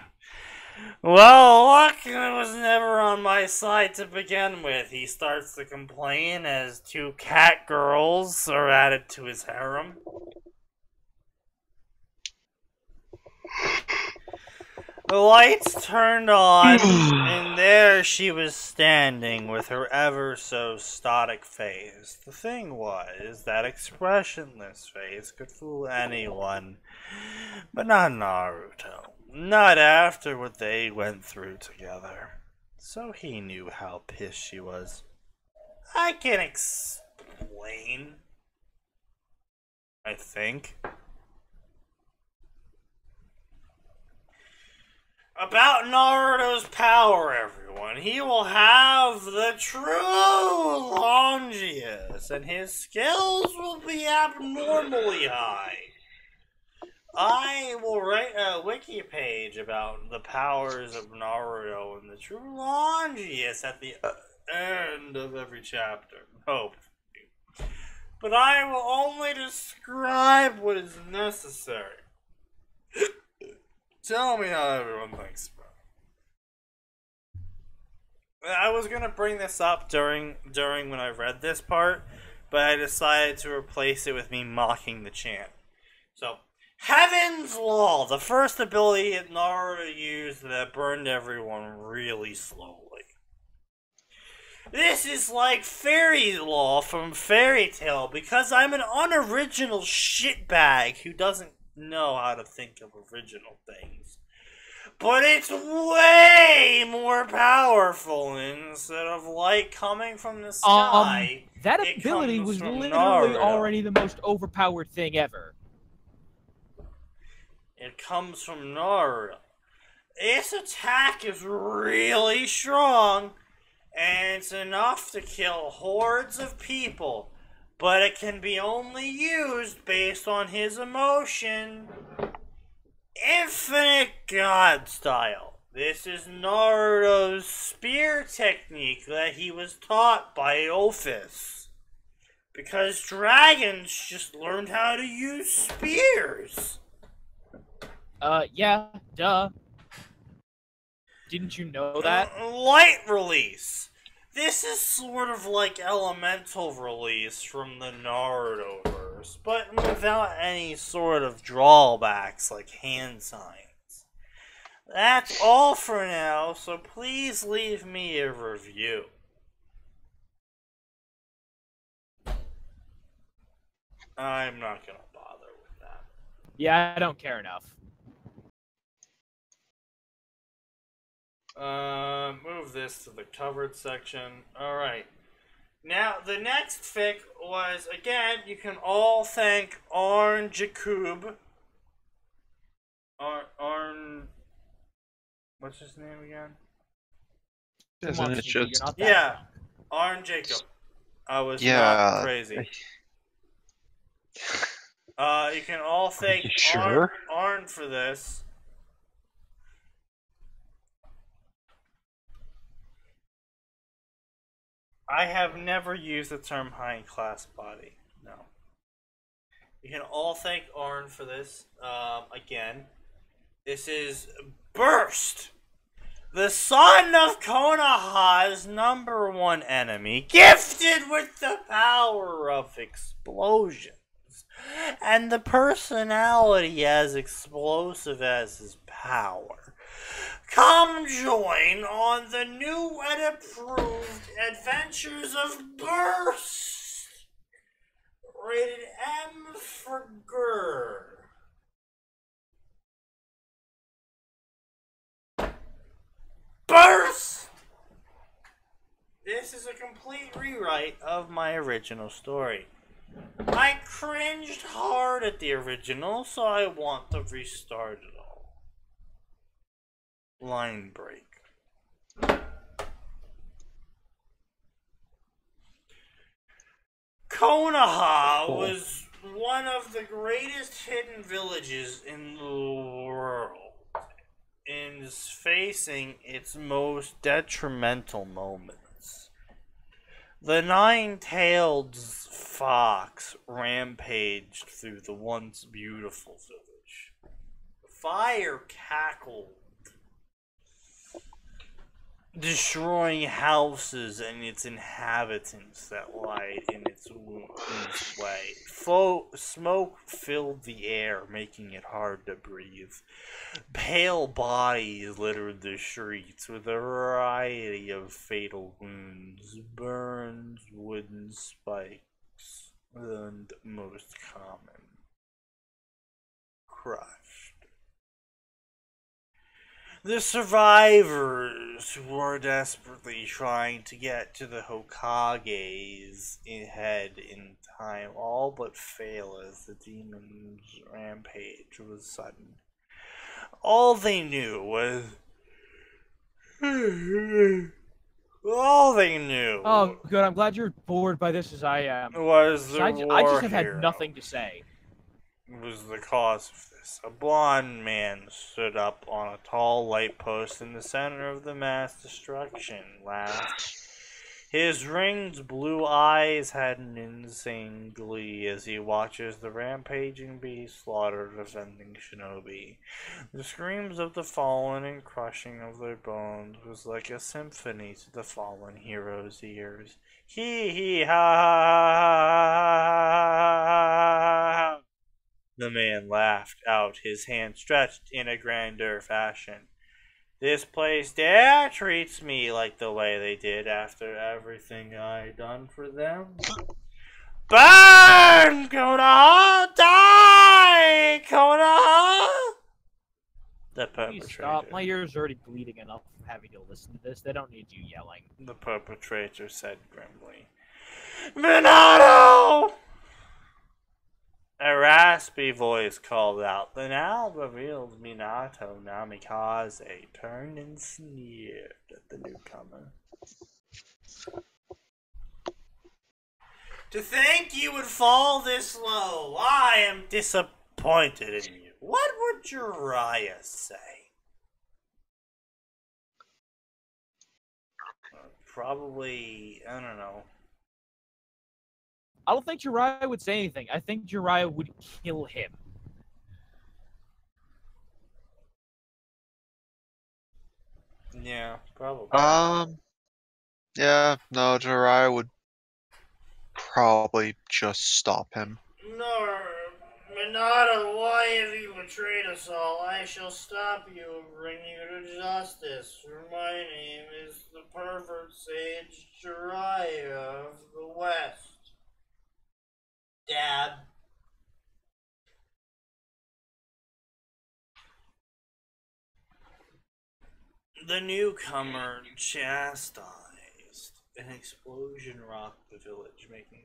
Well, luck was never on my side to begin with. He starts to complain as 2 cat girls are added to his harem. The lights turned on, and there she was standing with her ever so stoic face. The thing was, that expressionless face could fool anyone, but not Naruto. Not after what they went through together. So he knew how pissed she was. I can explain. I think. About Naruto's power, everyone. He will have the true Longius, and his skills will be abnormally high. I will write a wiki page about the powers of Naruto and the true Longius at the end of every chapter. Hope. But I will only describe what is necessary. Tell me how everyone thinks about it. I was gonna bring this up during when I read this part, but I decided to replace it with me mocking the chant. So, Heaven's Law, the first ability that Naruto used that burned everyone really slowly. This is like Fairy Law from Fairy Tail because I'm an unoriginal shitbag who doesn't know how to think of original things. But it's way more powerful instead of light coming from the sky. That ability was literally already the most overpowered thing ever. It comes from Naruto. Its attack is really strong, and it's enough to kill hordes of people, but it can be only used based on his emotion. Infinite God style. This is Naruto's spear technique that he was taught by Ophis. Because dragons just learned how to use spears. Yeah, duh. Didn't you know that? Light release. This is sort of like elemental release from the Naruto-verse, but without any sort of drawbacks like hand signs. That's all for now, so please leave me a review. I'm not gonna bother with that. Yeah, I don't care enough. Move this to the covered section. Alright. Now, the next fic was, again, you can all thank Arn Jakub. Arn... What's his name again? Isn't it just... Yeah, Arn Jacob. I was not crazy. You can all thank Arn for this. I have never used the term high-class body. No. You can all thank Arn for this. Again, this is Burst, the son of Konoha's #1 enemy, gifted with the power of explosions, and the personality as explosive as his power. Come join on the new and improved adventures of Burst. Rated M for Grr. Burst! This is a complete rewrite of my original story. I cringed hard at the original, so I want to restart it all. Line break. Konoha was one of the greatest hidden villages in the world, and is facing its most detrimental moments. The nine-tailed fox rampaged through the once beautiful village. Fire cackled, destroying houses and its inhabitants that lied in its way. Smoke filled the air, making it hard to breathe. Pale bodies littered the streets with a variety of fatal wounds, burns, wooden spikes, and most common, crushed. The survivors were desperately trying to get to the Hokage's head in time, all but fail as the demon's rampage was sudden. All they knew was... Oh, good. I'm glad you're bored by this as I am. Was the I just have had nothing to say. was the cause of this. A blond man stood up on a tall light post in the center of the mass destruction, laughed. His ringed blue eyes had an insane glee as he watches the rampaging beast slaughter defending shinobi. The screams of the fallen and crushing of their bones was like a symphony to the fallen hero's ears. Hee hee ha ha ha. The man laughed out, his hand stretched in a grander fashion. This place there treats me like the way they did after everything I done for them. Burn! Konoha! Die! Konoha! The Please perpetrator. stop. My ears are already bleeding enough from having to listen to this. They don't need you yelling. The perpetrator said grimly. Minato! A raspy voice called out. The now revealed Minato Namikaze turned and sneered at the newcomer. To think you would fall this low, I am disappointed in you. What would Jiraiya say? Probably, I don't know. I don't think Jiraiya would say anything. I think Jiraiya would kill him. Yeah, probably. Yeah, no, Jiraiya would probably just stop him. No, Minato, why have you betrayed us all? I shall stop you and bring you to justice. For my name is the pervert sage Jiraiya of the West. Dad. The newcomer chastised. An explosion rocked the village, making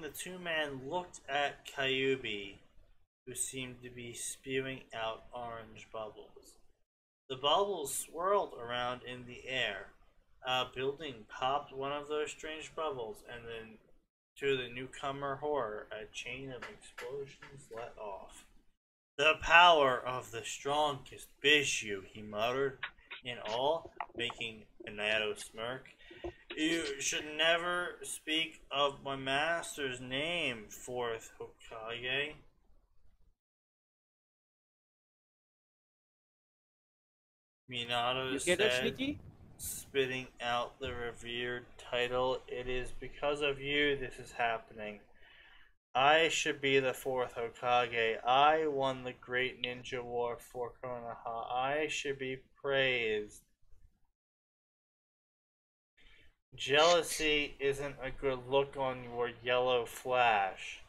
the two men looked at Kyuubi, who seemed to be spewing out orange bubbles. The bubbles swirled around in the air. A building popped one of those strange bubbles, and then, to the newcomer horror, a chain of explosions let off. The power of the strongest Bishu, he muttered in awe, making Minato smirk. You should never speak of my master's name, fourth Hokage. Minato You get it, said, Sneaky? spitting out the revered title. It is because of you this is happening. I should be the fourth Hokage. I won the great ninja war for Konoha. I should be praised. Jealousy isn't a good look on your yellow flash.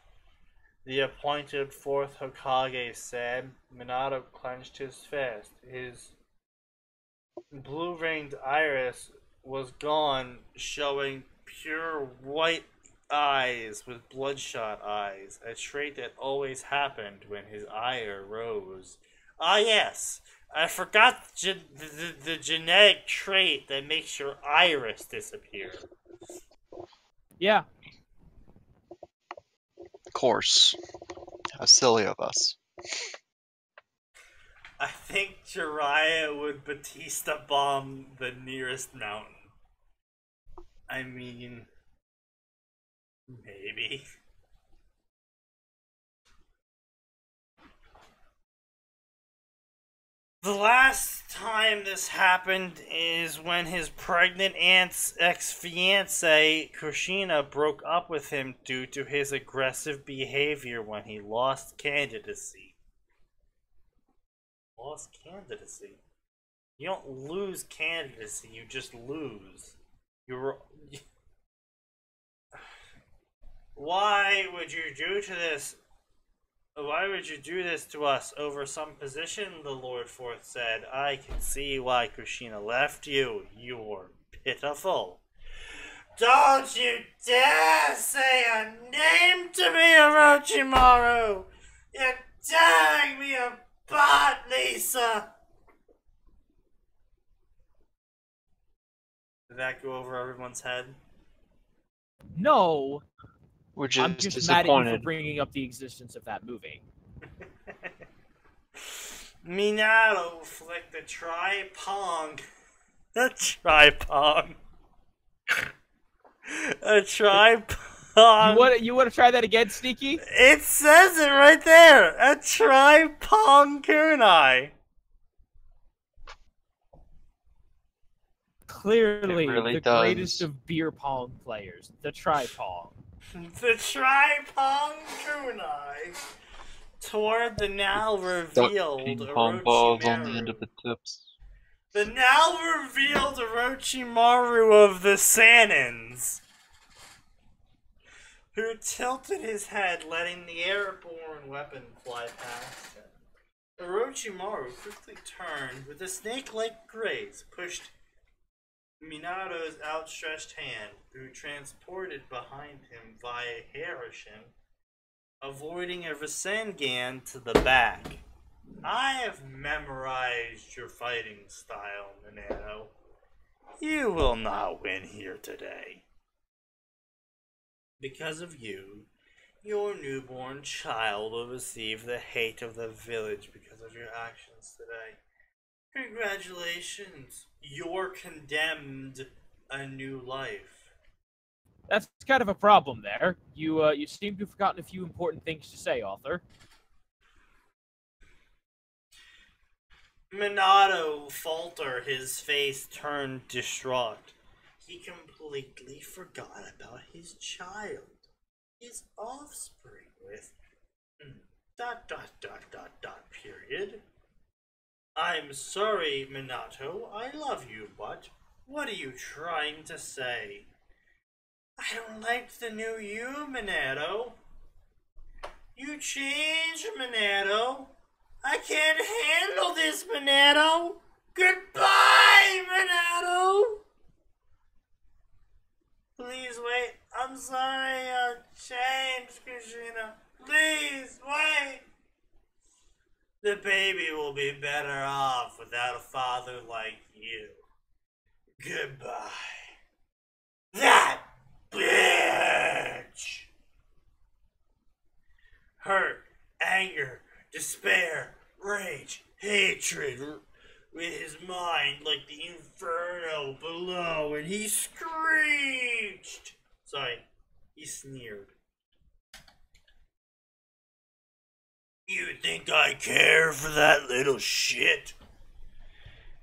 The appointed fourth Hokage said. Minato clenched his fist. His blue-ringed iris was gone, showing pure white eyes with bloodshot eyes, a trait that always happened when his ire rose. Ah yes, I forgot the genetic trait that makes your iris disappear. Yeah. Of course. How silly of us. I think Jiraiya would Batista bomb the nearest mountain. I mean, maybe. The last time this happened is when his pregnant aunt's ex-fiancée, Kushina, broke up with him due to his aggressive behavior when he lost candidacy. Lost candidacy? You don't lose candidacy, you just lose. Why would you do this? Why would you do this to us over some position? The Lord Fourth said. I can see why Kushina left you. You're pitiful. Don't you dare say a name to me, Orochimaru! You're tearing me apart, Lisa! Did that go over everyone's head? No. Which I'm is just mad at you for disappointed. bringing up the existence of that movie. Minato flicked the tri-pong. A tri-pong. A tri-pong. You want to try that again, Sneaky? It says it right there. A tri-pong kunai. Clearly, really the does. greatest of beer pong players, the tri-pong. The tri-pong kunai. Toward the now revealed Ping pong balls on the end Orochimaru. of the tips. The now revealed Orochimaru of the Saiyans, who tilted his head, letting the airborne weapon fly past him. Orochimaru quickly turned, with a snake-like grace, pushed Minato's outstretched hand, who transported behind him via Harashin, avoiding a Rasengan to the back. I have memorized your fighting style, Minato. You will not win here today. Because of you, your newborn child will receive the hate of the village because of your actions today. Congratulations, you're condemned a new life. That's kind of a problem there. You seem to have forgotten a few important things to say, author. Minato faltered, his face turned distraught. He completely forgot about his child, his offspring with ... period. I'm sorry, Minato, I love you, but what are you trying to say? I don't like the new you, Minato. You changed, Minato. I can't handle this, Minato. Goodbye, Minato. Please wait. I'm sorry I changed, Kushina. Please wait. The baby will be better off without a father like you. Goodbye. That bitch! Hurt, anger, despair, rage, hatred with his mind like the inferno below, and he screeched. Sorry, he sneered. You think I care for that little shit?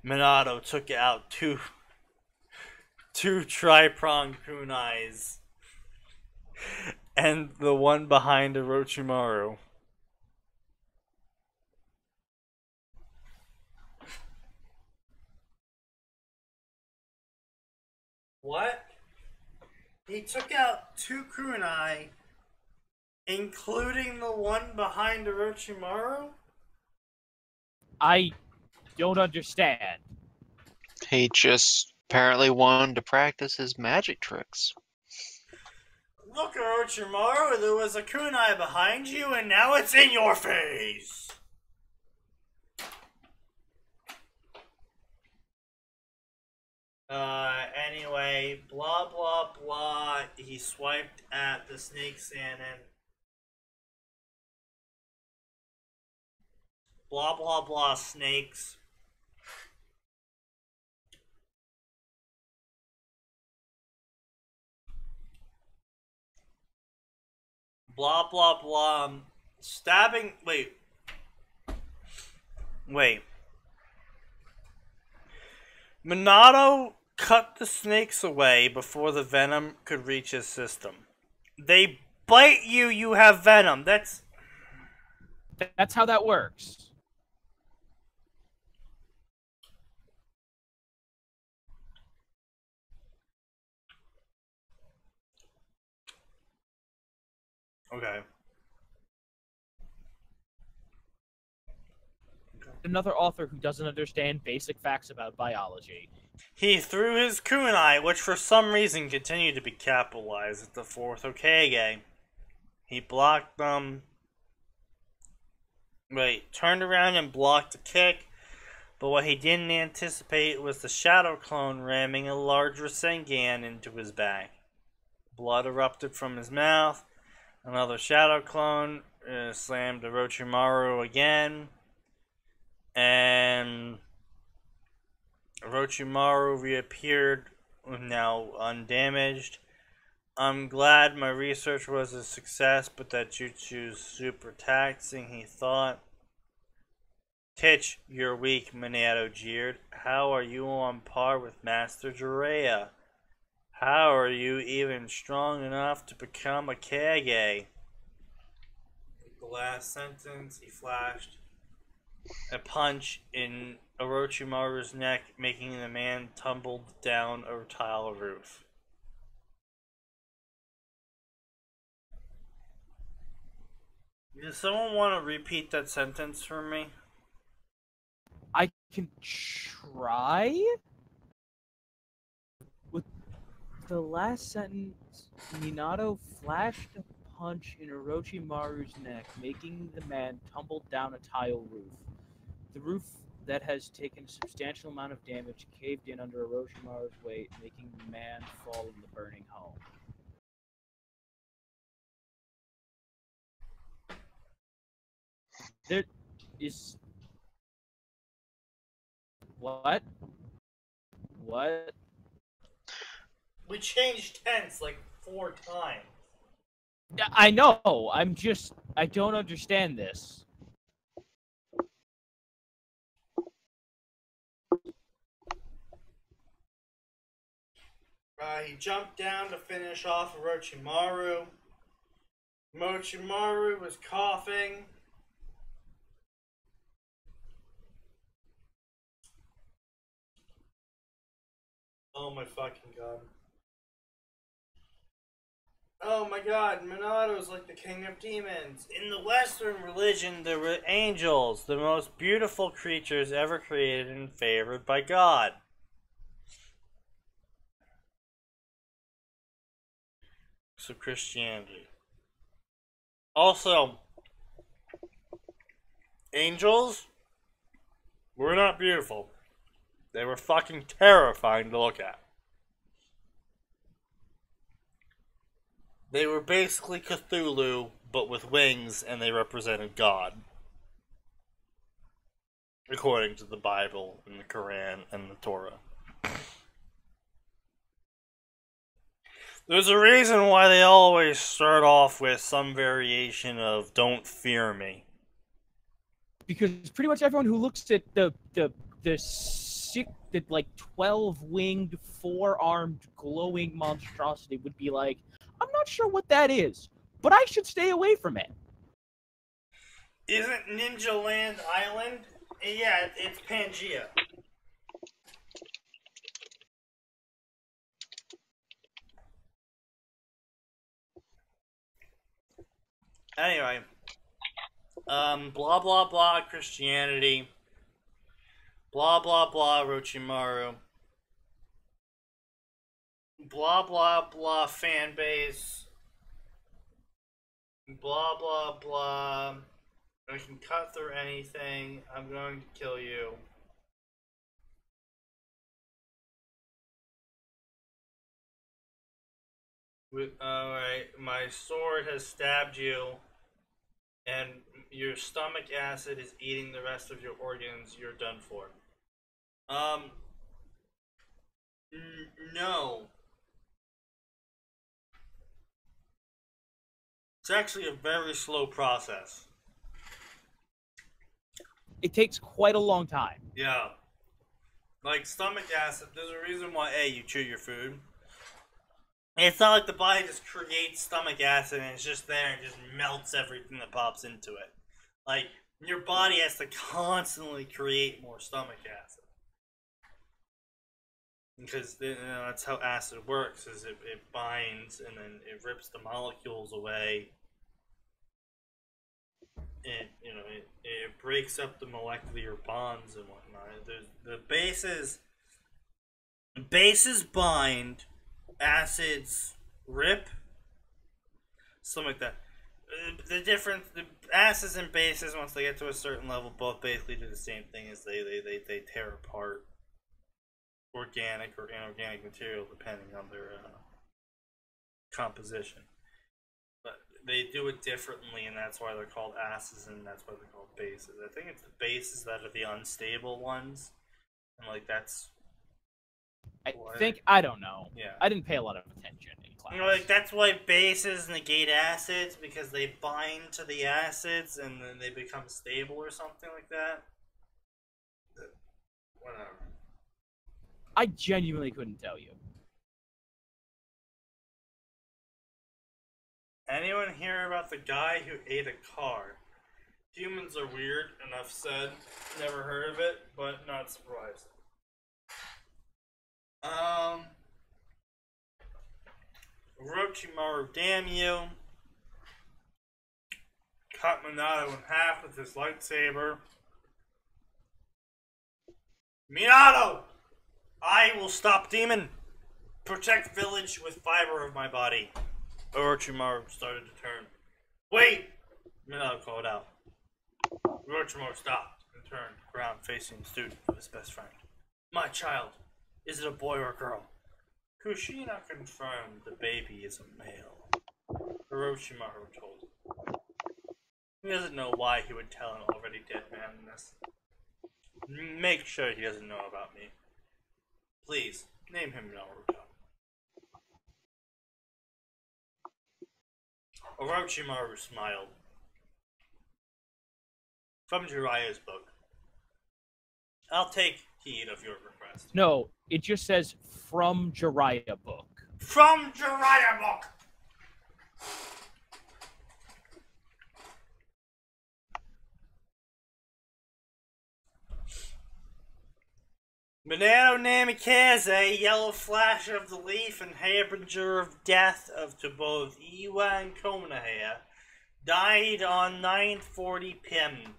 Minato took out two tri-pronged kunais and the one behind Orochimaru. What? He took out two kunai, including the one behind Orochimaru? I don't understand. He just apparently wanted to practice his magic tricks. Look, Orochimaru, there was a kunai behind you, and now it's in your face! Anyway, blah blah blah, he swiped at the snake Saiyan. Blah blah blah, snakes. Blah blah blah, stabbing, wait. Minato cut the snakes away before the venom could reach his system. They bite you, you have venom. That's how that works. okay. Another author who doesn't understand basic facts about biology. He threw his kunai, which for some reason continued to be capitalized, at the fourth Hokage. He blocked them. Turned around and blocked a kick, but what he didn't anticipate was the Shadow Clone ramming a large Rasengan into his back. Blood erupted from his mouth, Another shadow clone slammed Orochimaru again. And Orochimaru reappeared, now undamaged. I'm glad my research was a success, but that jutsu's super taxing, he thought. Titch, you're weak, Minato jeered. How are you on par with Master Jiraiya? How are you even strong enough to become a Kage? The last sentence, he flashed a punch in Orochimaru's neck, making the man tumble down a tile roof. Does someone want to repeat that sentence for me? I can try? With the last sentence, Minato flashed a punch in Orochimaru's neck, making the man tumble down a tile roof. The roof that has taken a substantial amount of damage caved in under Orochimaru's weight, making the man fall in the burning home. There is... What? What? We changed tense like 4 times. I know. I don't understand this. He jumped down to finish off Orochimaru. Orochimaru was coughing. Oh my fucking god. Oh my god, Minato's like the king of demons. In the Western religion, there were angels, the most beautiful creatures ever created and favored by God. So Christianity. Also, angels were not beautiful. They were fucking terrifying to look at. They were basically Cthulhu, but with wings, and they represented God. According to the Bible, and the Quran, and the Torah. There's a reason why they always start off with some variation of "Don't fear me." Because pretty much everyone who looks at the 12-winged, 4-armed, glowing monstrosity would be like, I'm not sure what that is, but I should stay away from it. Isn't Ninja Land Island? Yeah, it's Pangea. Anyway, blah blah blah Christianity, blah blah blah Orochimaru, blah blah blah fan base, blah blah blah. I can cut through anything. I'm going to kill you. Alright, my sword has stabbed you, and your stomach acid is eating the rest of your organs. You're done for. No. It's actually a very slow process. It takes quite a long time. Yeah. Like stomach acid, there's a reason why, A, you chew your food. It's not like the body just creates stomach acid and it's just there and just melts everything that pops into it. Like, your body has to constantly create more stomach acid. Because that's how acid works, is it binds and then it rips the molecules away. And, it breaks up the molecular bonds and whatnot. The bases bind, acids rip, something like that. The acids and bases, once they get to a certain level, both basically do the same thing, as they tear apart organic or inorganic material depending on their composition. But they do it differently, and that's why they're called asses, and that's why they're called bases. I think it's the bases that are the unstable ones, and like that's. I don't know. Yeah. I didn't pay a lot of attention in class. You know, like that's why bases negate acids, because they bind to the acids and then they become stable or something like that. Whatever. I genuinely couldn't tell you. Anyone hear about the guy who ate a car? Humans are weird, enough said. Never heard of it, but not surprised. Orochimaru, damn you. Cut Minato in half with his lightsaber. Minato! I will stop demon! Protect village with fiber of my body. Orochimaru started to turn. Wait! Minato called out. Orochimaru stopped and turned around facing the student of his best friend. My child, is it a boy or a girl? Kushina confirmed the baby is a male. Orochimaru told him. He doesn't know why he would tell an already dead man this. Make sure he doesn't know about me. Please, name him Naruto. Orochimaru smiled. From Jiraiya's book. I'll take heed of your request. No, it just says from Jiraiya book. From Jiraiya book! Minato Namikaze, yellow flash of the leaf and harbinger of death to both Iwa and Konoha, died on 9:40 p.m.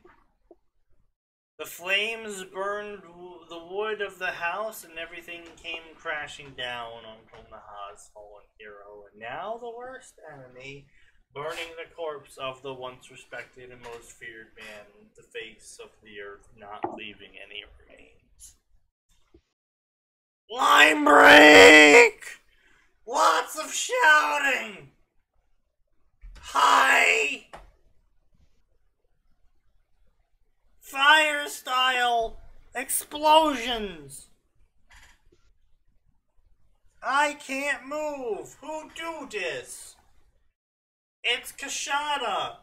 The flames burned the wood of the house and everything came crashing down on Konoha's fallen hero, and now the worst enemy, burning the corpse of the once respected and most feared man, the face of the earth, not leaving any remains. Line break! Lots of shouting! Hi! Fire style explosions! I can't move! Who do this? It's Kashada!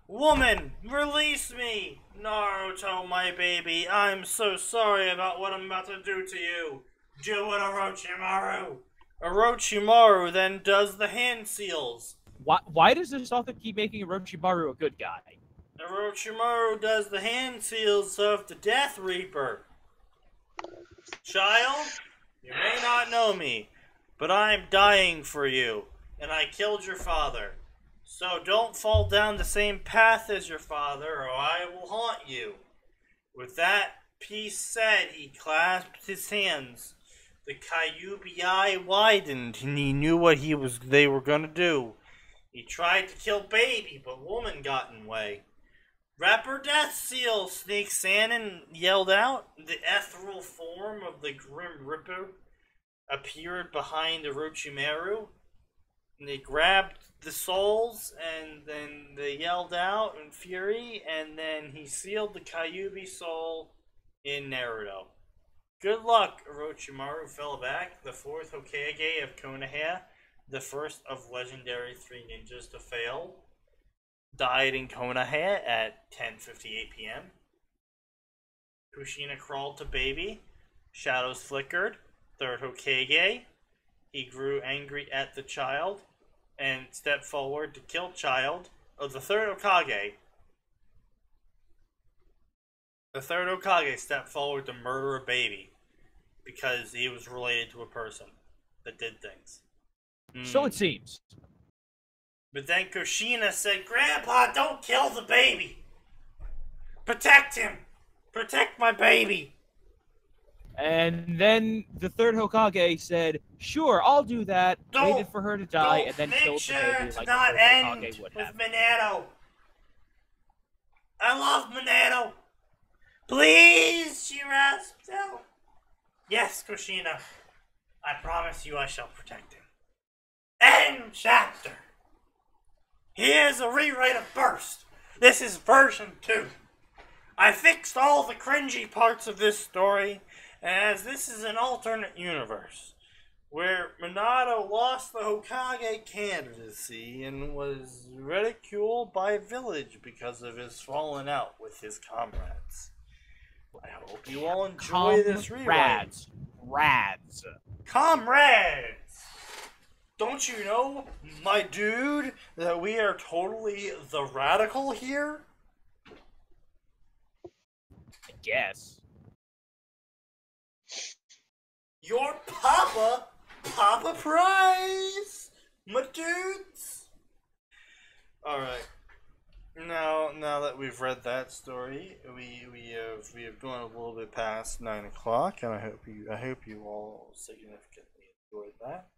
Woman, release me! Naruto, my baby, I'm so sorry about what I'm about to do to you. Do it, Orochimaru! Orochimaru then does the hand seals. Why does this author keep making Orochimaru a good guy? Orochimaru does the hand seals of the Death Reaper. Child, you may not know me, but I'm dying for you, and I killed your father. So don't fall down the same path as your father, or I will haunt you. With that piece said, he clasped his hands. The Kyuubi eye widened, and he knew what they were gonna do. He tried to kill Baby, but Woman got in way. Rapper Death Seal, Snake Sanin yelled out. The ethereal form of the Grim Reaper appeared behind Orochimaru. And they grabbed the souls, and then they yelled out in fury, and then he sealed the Kyuubi soul in Naruto. Good luck, Orochimaru fell back, the fourth Hokage of Konoha, the first of legendary three ninjas to fail. Died in Konoha at 10:58 p.m. Kushina crawled to Baby. Shadows flickered. Third Hokage. He grew angry at the child and stepped forward to kill child. Oh, the third Hokage. The third Hokage stepped forward to murder a baby because he was related to a person that did things. So it seems. But then Kushina said, Grandpa, don't kill the baby! Protect him! Protect my baby! And then the third Hokage said, sure, I'll do that. Waited for her to die, and then killed the baby like the third Hokage would have. Minato. I love Minato! Please, she rasped out. Yes, Kushina. I promise you I shall protect him. End chapter! Here's a rewrite of Burst. This is version 2. I fixed all the cringy parts of this story, as this is an alternate universe, where Minato lost the Hokage candidacy and was ridiculed by Village because of his falling out with his comrades. I hope you all enjoy this rewrite. Rads. Comrades! Don't you know, my dude, that we are totally the radical here? I guess. Your Papa Prize, my dudes. All right. Now that we've read that story, we have gone a little bit past 9 o'clock, and I hope you all significantly enjoyed that.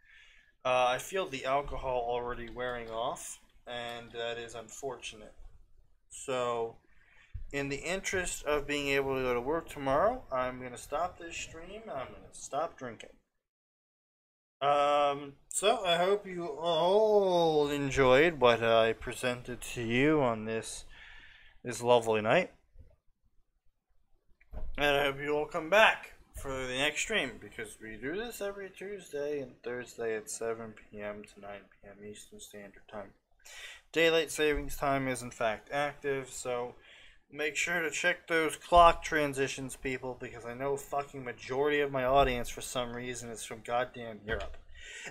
I feel the alcohol already wearing off, and that is unfortunate. So, in the interest of being able to go to work tomorrow, I'm going to stop this stream, and I'm going to stop drinking. So, I hope you all enjoyed what I presented to you on this lovely night. And I hope you all come back for the next stream, because we do this every Tuesday and Thursday at 7 p.m. to 9 p.m. Eastern Standard Time. Daylight Savings Time is in fact active, so make sure to check those clock transitions, people, because I know fucking majority of my audience for some reason is from goddamn Europe.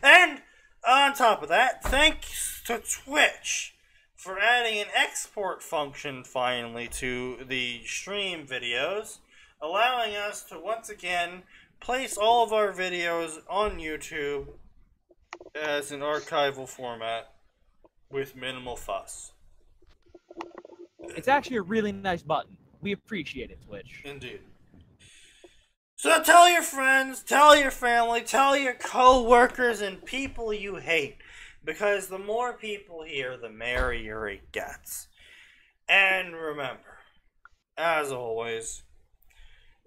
And on top of that, thanks to Twitch for adding an export function finally to the stream videos, allowing us to once again place all of our videos on YouTube as an archival format with minimal fuss. It's actually a really nice button. We appreciate it, Twitch. Indeed. So tell your friends, tell your family, tell your co-workers and people you hate, because the more people here, the merrier it gets. And remember, as always,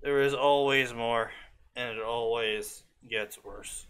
there is always more, and it always gets worse.